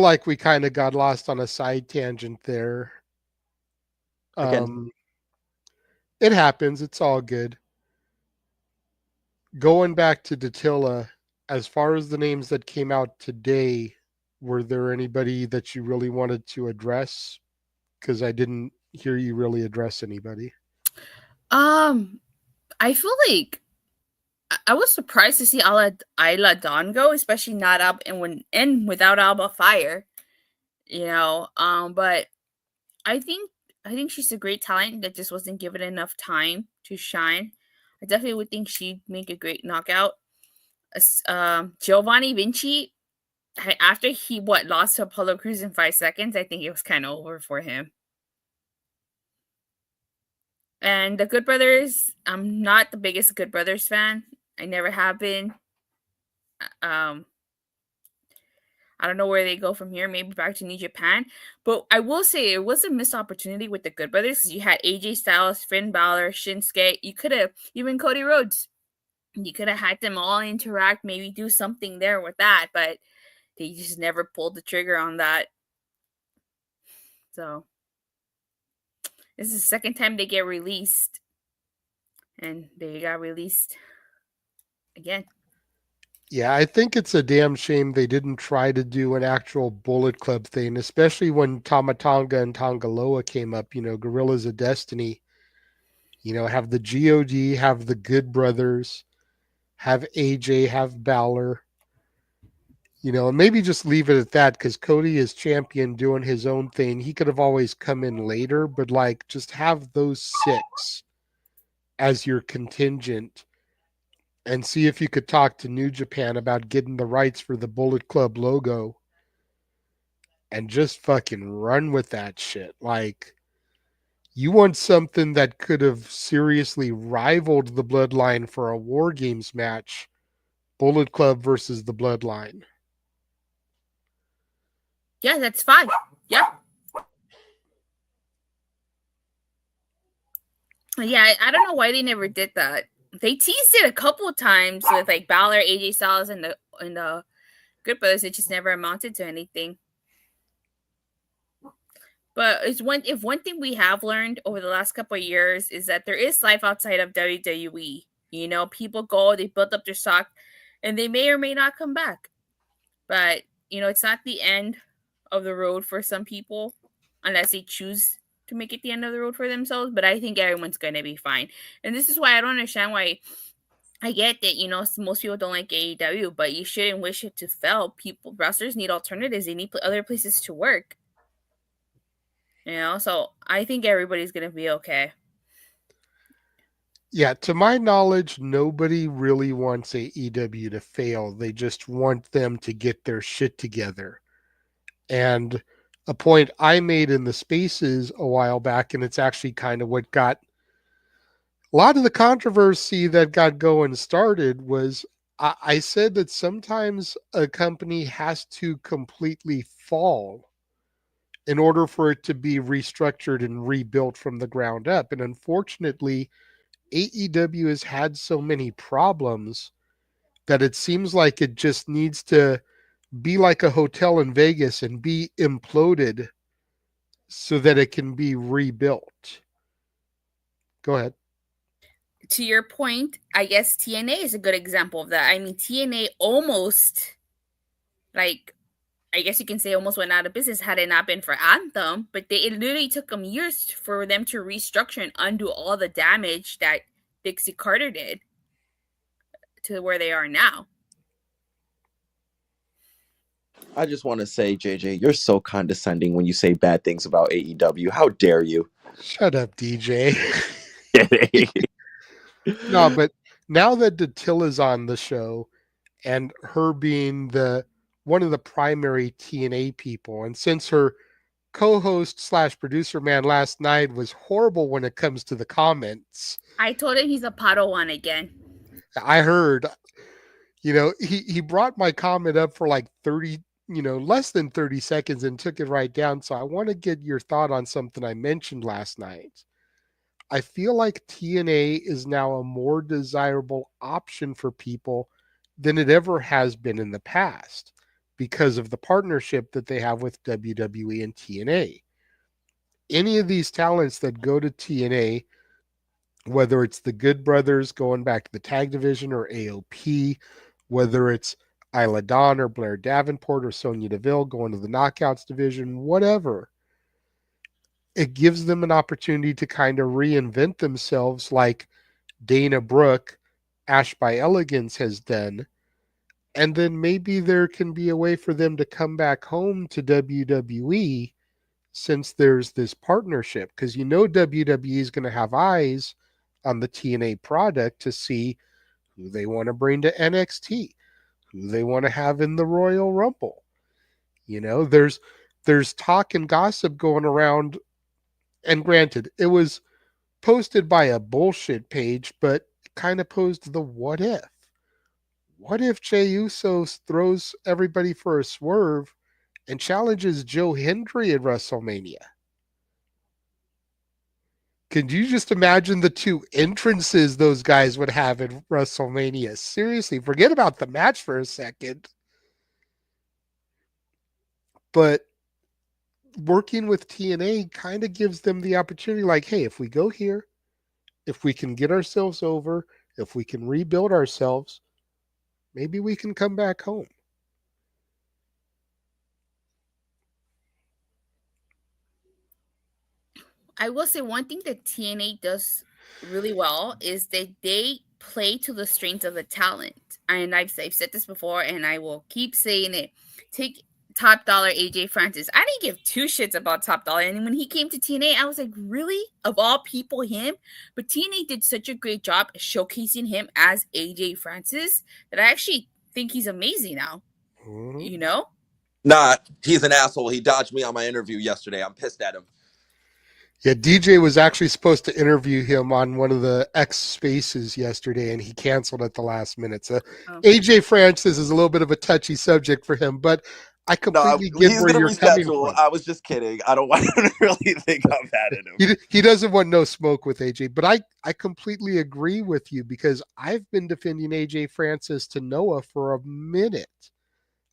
like we kind of got lost on a side tangent there. Again. It happens. It's all good. Going back to Datilla, as far as the names that came out today, were there anybody that you really wanted to address? Because I didn't hear you really address anybody. I feel like I was surprised to see Isla Dawn go, especially not up and without Alba Fire. But I think she's a great talent that just wasn't given enough time to shine. I definitely would think she'd make a great knockout. Giovanni Vinci, after he lost to Apollo Crews in 5 seconds, I think it was kind of over for him. And the Good Brothers, I'm not the biggest Good Brothers fan. I never have been. I don't know where they go from here. Maybe back to New Japan. But I will say it was a missed opportunity with the Good Brothers because you had AJ Styles, Finn Balor, Shinsuke. You could have, even Cody Rhodes. You could have had them all interact, maybe do something there with that. But they just never pulled the trigger on that. So this is the second time they get released. And they got released again. Yeah, I think it's a damn shame they didn't try to do an actual Bullet Club thing, especially when Tama Tonga and Tongaloa came up, Gorillas of Destiny. Have the GOD, have the Good Brothers, have AJ, have Balor. And maybe just leave it at that because Cody is champion doing his own thing. He could have always come in later, but just have those 6 as your contingent and see if you could talk to New Japan about getting the rights for the Bullet Club logo and just fucking run with that shit. You want something that could have seriously rivaled the Bloodline for a War Games match, Bullet Club versus the Bloodline. Yeah, that's fine. Yeah. Yeah, I don't know why they never did that. They teased it a couple of times with Balor, AJ Styles, and the Good Brothers. It just never amounted to anything. But if one thing we have learned over the last couple of years is that there is life outside of WWE. People go, they build up their stock, and they may or may not come back. But it's not the end of the road for some people unless they choose to make it the end of the road for themselves. But I think everyone's going to be fine. And this is why I don't understand why I get that, most people don't like AEW, but you shouldn't wish it to fail. Wrestlers need alternatives. They need other places to work. So I think everybody's going to be okay. Yeah, to my knowledge, nobody really wants AEW to fail. They just want them to get their shit together. And a point I made in the spaces a while back, and it's actually kind of what got a lot of the controversy that got going started, was I said that sometimes a company has to completely fall in order for it to be restructured and rebuilt from the ground up. And unfortunately, AEW has had so many problems that it seems like it just needs to be like a hotel in Vegas and be imploded so that it can be rebuilt. Go ahead. To your point, I guess TNA is a good example of that. I mean, TNA almost, I guess you can say almost went out of business had it not been for Anthem, but it literally took them years for them to restructure and undo all the damage that Dixie Carter did to where they are now. I just want to say, JJ, you're so condescending when you say bad things about AEW. How dare you? Shut up, DJ. No, but now that Datilla's on the show and her being one of the primary TNA people, and since her co-host / producer man last night was horrible when it comes to the comments. I told him he's a Padawan again. I heard, he brought my comment up for like 30, less than 30 seconds and took it right down. So I want to get your thought on something I mentioned last night. I feel like TNA is now a more desirable option for people than it ever has been in the past because of the partnership that they have with WWE and TNA. Any of these talents that go to TNA, whether it's the Good Brothers going back to the tag division or AOP, whether it's Isla Dawn or Blair Davenport or Sonya Deville going to the Knockouts division, whatever, it gives them an opportunity to kind of reinvent themselves like Dana Brooke, Ash by Elegance has done. And then maybe there can be a way for them to come back home to WWE since there's this partnership. Because WWE is going to have eyes on the TNA product to see who they want to bring to NXT, who they want to have in the Royal Rumble. There's talk and gossip going around. And granted, it was posted by a bullshit page, but it kind of posed the what if. What if Jey Uso throws everybody for a swerve and challenges Joe Hendry at WrestleMania? Could you just imagine the two entrances those guys would have in WrestleMania? Seriously, forget about the match for a second. But working with TNA kind of gives them the opportunity, like, hey, if we go here, if we can get ourselves over, if we can rebuild ourselves, maybe we can come back home. I will say one thing that TNA does really well is that they play to the strengths of the talent. And I've said this before, and I will keep saying it. Take Top Dollar AJ Francis. I didn't give two shits about Top Dollar. And when he came to TNA, I was like, really? Of all people, him? But TNA did such a great job showcasing him as AJ Francis that I actually think he's amazing now. Mm-hmm. Nah, he's an asshole. He dodged me on my interview yesterday. I'm pissed at him. Yeah, DJ was actually supposed to interview him on one of the X Spaces yesterday, and he canceled at the last minute. So AJ Francis is a little bit of a touchy subject for him, but I completely get he's where gonna you're coming reschedule. from. I was just kidding. I don't want him to really think I'm mad at him. He doesn't want no smoke with AJ, but I completely agree with you because I've been defending AJ Francis to Noah for a minute.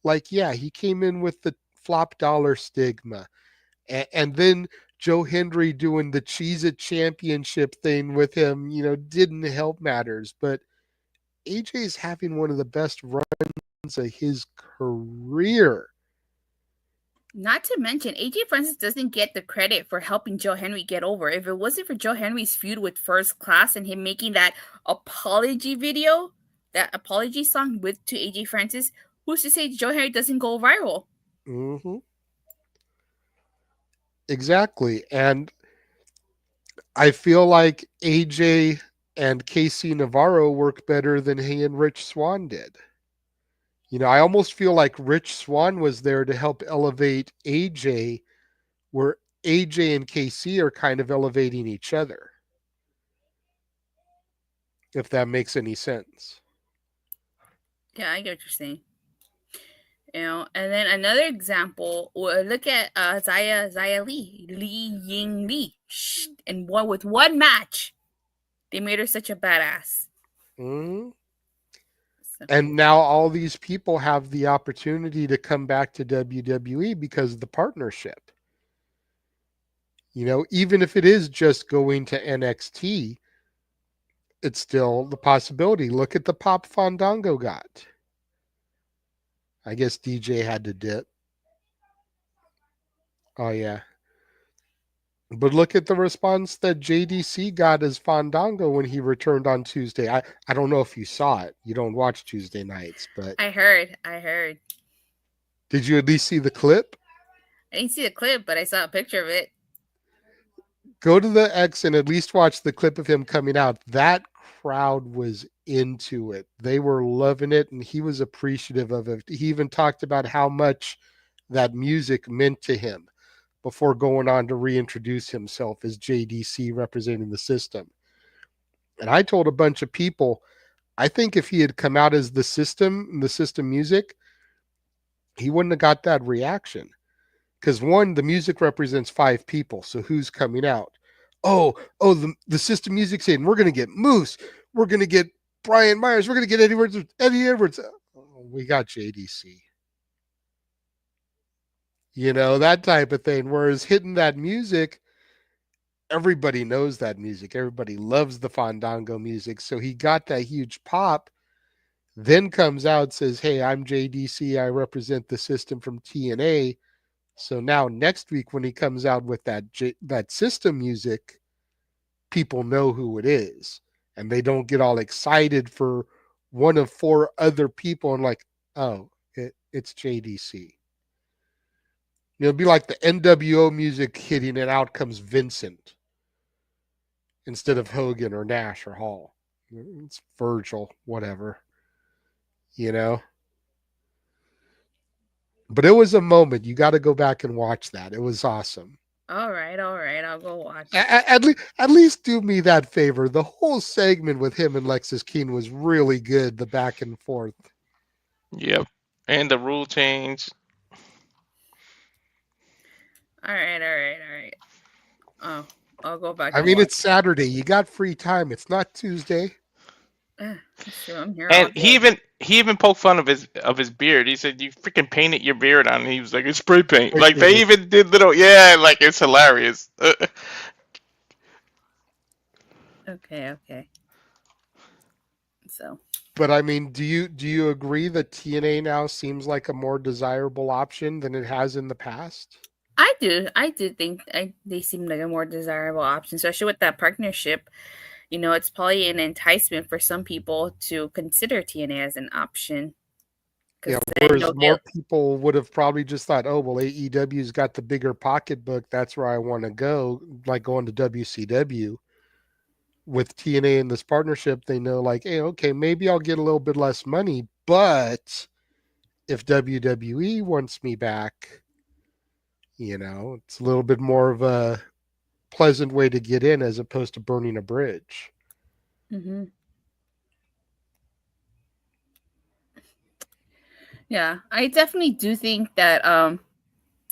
Like, yeah, he came in with the flop dollar stigma, and then Joe Hendry doing the Cheez-It Championship thing with him, didn't help matters. But AJ's having one of the best runs of his career. Not to mention, AJ Francis doesn't get the credit for helping Joe Hendry get over. If it wasn't for Joe Henry's feud with First Class and him making that apology video, that apology song to AJ Francis, who's to say Joe Hendry doesn't go viral? Mm-hmm. Exactly. And I feel like AJ and KC Navarro work better than he and Rich Swann did. I almost feel like Rich Swann was there to help elevate AJ, where AJ and KC are kind of elevating each other. If that makes any sense. Yeah, I get what you're saying. And then another example, look at Xia Li Ying Li, and with one match, they made her such a badass. Mm-hmm. And now all these people have the opportunity to come back to WWE because of the partnership. Even if it is just going to NXT, it's still the possibility. Look at the pop Fandango got. I guess DJ had to dip. Oh, yeah. But look at the response that JDC got as Fandango when he returned on Tuesday. I don't know if you saw it. You don't watch Tuesday nights, but... I heard. Did you at least see the clip? I didn't see the clip, but I saw a picture of it. Go to the X and at least watch the clip of him coming out. That crowd was into it. They were loving it, and he was appreciative of it. He even talked about how much that music meant to him before going on to reintroduce himself as JDC representing the system. And I told a bunch of people, I think if he had come out as the system music, he wouldn't have got that reaction. Because one, the music represents 5 people. So who's coming out? Oh, the system music saying we're going to get Moose, we're going to get Brian Myers, we're going to get Eddie Edwards. Oh, we got JDC. That type of thing. Whereas hitting that music, everybody knows that music. Everybody loves the Fandango music. So he got that huge pop. Then comes out, says, hey, I'm JDC. I represent the system from TNA. So now next week when he comes out with that system music, people know who it is. And they don't get all excited for one of 4 other people and like, oh, it's JDC. It'll be like the NWO music hitting and out comes Vincent instead of Hogan or Nash or Hall. It's Virgil, whatever. But it was a moment. You got to go back and watch that. It was awesome. All right. I'll go watch. At least do me that favor. The whole segment with him and Lexus Keane was really good. The back and forth. Yep. And the rule change. All right. Oh, I'll go back. I mean, it's Saturday. You got free time. It's not Tuesday. Sure, I'm here. And he even poked fun of his beard. He said, "You freaking painted your beard on." And he was like, "It's spray paint." Like they even did like it's hilarious. Okay. So. But I mean, do you agree that TNA now seems like a more desirable option than it has in the past? I do think they seem like a more desirable option, especially with that partnership. It's probably an enticement for some people to consider TNA as an option. Yeah, whereas more people would have probably just thought, oh, well, AEW's got the bigger pocketbook. That's where I want to go, like going to WCW. With TNA in this partnership, they know like, hey, okay, maybe I'll get a little bit less money, but if WWE wants me back, it's a little bit more of a pleasant way to get in as opposed to burning a bridge. Mm-hmm. Yeah, I definitely do think that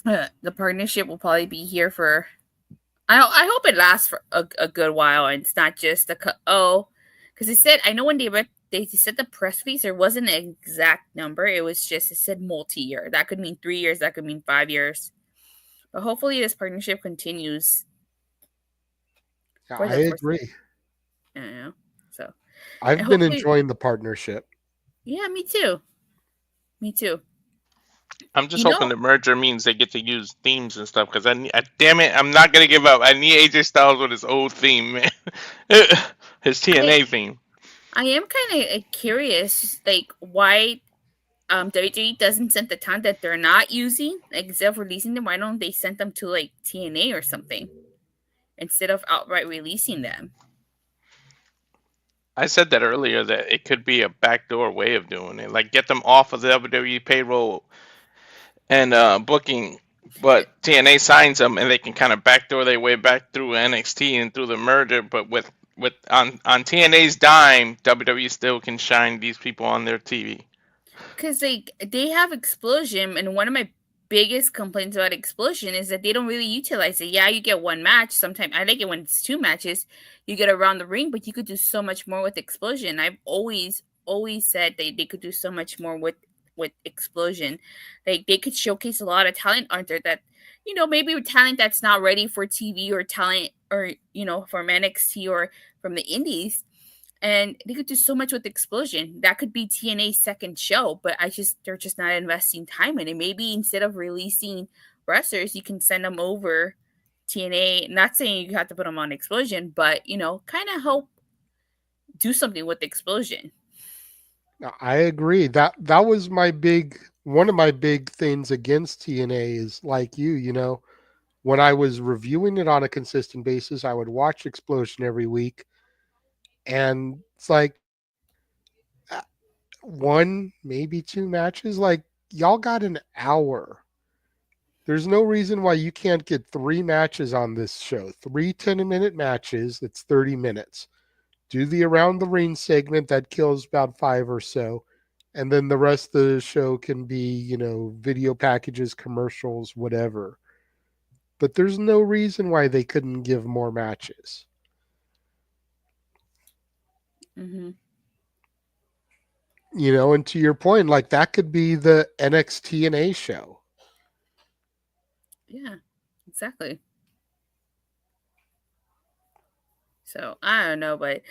the partnership will probably be here for. I hope it lasts for a good while, and it's not just because it said, I know when they said the press release, there wasn't an exact number. It said multi-year. That could mean 3 years. That could mean 5 years. But hopefully this partnership continues. Yeah, I agree. So I've been enjoying the partnership. Yeah, me too. I'm just hoping the merger means they get to use themes and stuff because damn it, I'm not gonna give up. I need AJ Styles with his old theme, man. His TNA theme. I am kind of curious, like why WWE doesn't send the talent that they're not using, like, instead of releasing them. Why don't they send them to like TNA or something instead of outright releasing them? I said that earlier that it could be a backdoor way of doing it, like get them off of the WWE payroll and booking, but TNA signs them and they can kind of backdoor their way back through NXT and through the merger. But with on TNA's dime, WWE still can shine these people on their TV. Because they have Explosion, and one of my biggest complaints about Explosion is that they don't really utilize it. Yeah, you get one match. Sometimes I like it when it's 2 matches. You get around the ring, but you could do so much more with Explosion. I've always said they could do so much more with Explosion. Like, they could showcase a lot of talent out there that, maybe talent that's not ready for TV, or talent, or, from NXT or from the indies. And they could do so much with Explosion. That could be TNA's second show, but they're just not investing time in it. Maybe instead of releasing wrestlers, you can send them over TNA. Not saying you have to put them on Explosion, but, kind of help do something with Explosion. I agree. That was one of my big things against TNA is like when I was reviewing it on a consistent basis, I would watch Explosion every week. And it's like 1, maybe 2 matches. Like, y'all got an hour. There's no reason why you can't get 3 matches on this show. 3 10-minute matches. It's 30 minutes. do the around the ring segment that kills about 5 or so, and then the rest of the show can be, video packages, commercials, whatever. But there's no reason why they couldn't give more matches. Mm-hmm. And to your point, like that could be the NXT&A show. Yeah, exactly. So I don't know, but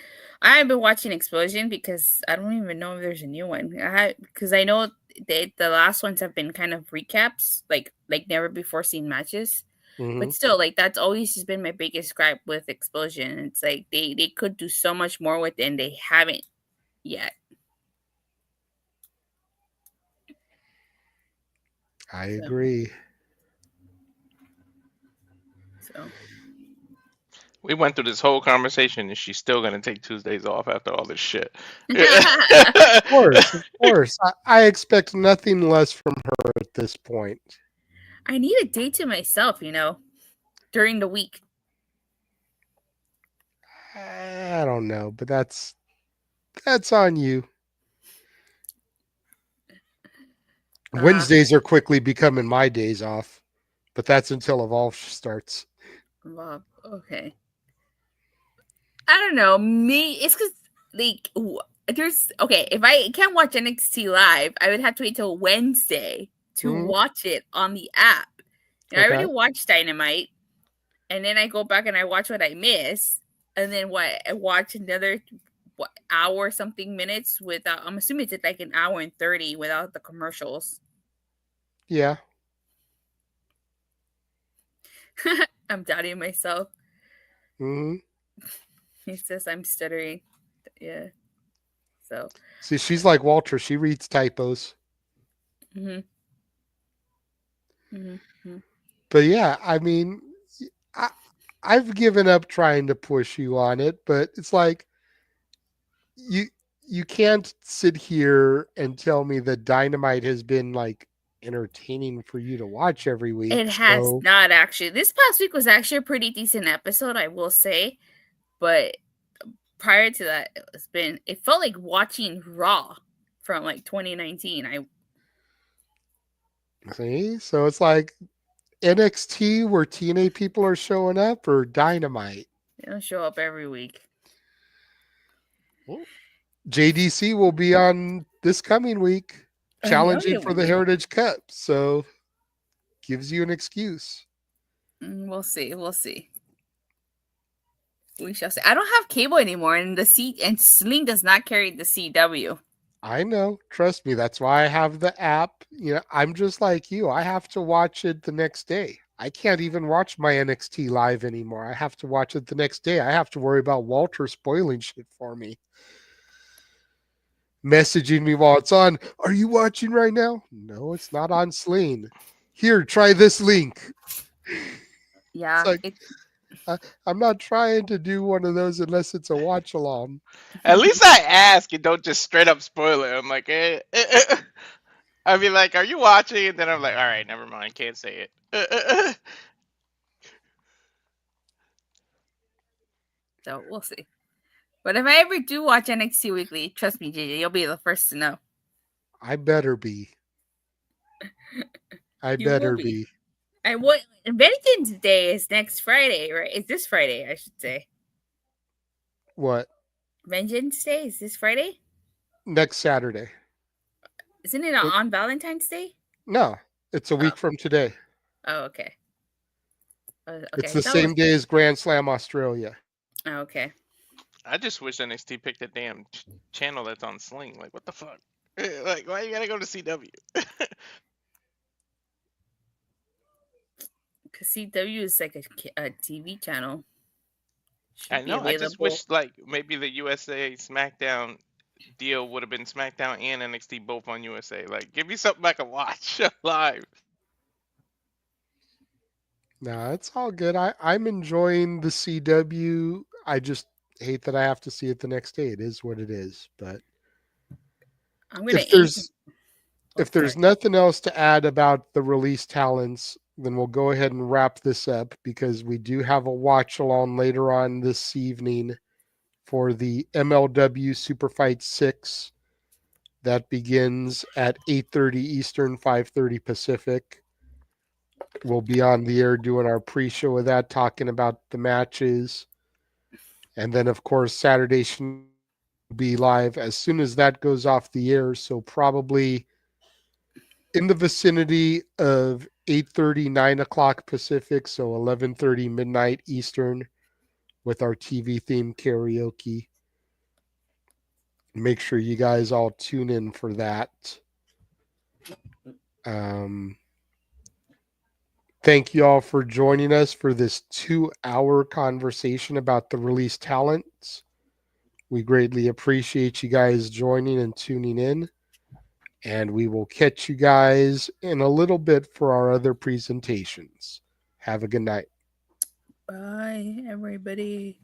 I've been watching Explosion because I don't even know if there's a new one. Because I know the last ones have been kind of recaps, like never before seen matches. Mm-hmm. But still, like that's always just been my biggest gripe with Explosion. It's like they could do so much more with it, and they haven't yet. I agree. So We went through this whole conversation, and she's still gonna take Tuesdays off after all this shit. Of course. I expect nothing less from her at this point. I need a day to myself, during the week. I don't know, but that's on you. Wednesdays are quickly becoming my days off, but that's until Evolve starts. Well, okay. I don't know. It's because if I can't watch NXT live, I would have to wait till Wednesday to watch it on the app. I already watched Dynamite, and then I go back and I watch what I miss, and then I watch another hour something minutes without. I'm assuming it's like an hour and 30 without the commercials. Yeah. I'm doubting myself. Mm-hmm. He says I'm stuttering. Yeah. So. See, she's like Walter. She reads typos. Mm-hmm. Mm-hmm. But yeah, I mean, I've given up trying to push you on it, but it's like you can't sit here and tell me that Dynamite has been like entertaining for you to watch every week. It has not actually. This past week was actually a pretty decent episode, I will say. But prior to that, it felt like watching Raw from like 2019. See, so it's like NXT where TNA people are showing up, or Dynamite. They don't show up every week. JDC will be on this coming week, challenging for the Heritage Cup. So gives you an excuse. We'll see. We shall see. I don't have cable anymore, and Sling does not carry the CW. I know. Trust me. That's why I have the app. I'm just like you. I have to watch it the next day. I can't even watch my NXT live anymore. I have to watch it the next day. I have to worry about Walter spoiling shit for me. Messaging me while it's on. Are you watching right now? No, it's not on Sling. Here, try this link. Yeah. I'm not trying to do one of those unless it's a watch along. At least I ask and don't just straight up spoil it. I'm like, I mean, like, are you watching? And then I'm like, all right, never mind, can't say it. So we'll see. But if I ever do watch NXT Weekly, trust me, JJ, you'll be the first to know. I better be. I better be. Vengeance Day is next Friday, right? It's this Friday, I should say. What? Vengeance Day is this Friday? Next Saturday. Isn't it on Valentine's Day? No, it's a week from today. Oh, okay. Okay. It's the same day as Grand Slam Australia. Oh, okay. I just wish NXT picked a damn channel that's on Sling. Like, what the fuck? Like, why you gotta go to CW? Because CW is like a TV channel. I know. I just wish, like, maybe the USA SmackDown deal would have been SmackDown and NXT both on USA. Like, give me something I can watch live. No, it's all good. I'm enjoying the CW. I just hate that I have to see it the next day. It is what it is. But if there's nothing else to add about the release talents, then we'll go ahead and wrap this up because we do have a watch along later on this evening for the MLW Super Fight 6. That begins at 8:30 Eastern, 5:30 Pacific. We'll be on the air doing our pre-show of that, talking about the matches. And then, of course, Saturday will be live as soon as that goes off the air. So probably in the vicinity of 8:30, 9 o'clock Pacific, so 11:30 midnight Eastern, with our TV theme karaoke. Make sure you guys all tune in for that. Thank you all for joining us for this 2-hour conversation about the release talents. We greatly appreciate you guys joining and tuning in. And we will catch you guys in a little bit for our other presentations. Have a good night. Bye, everybody.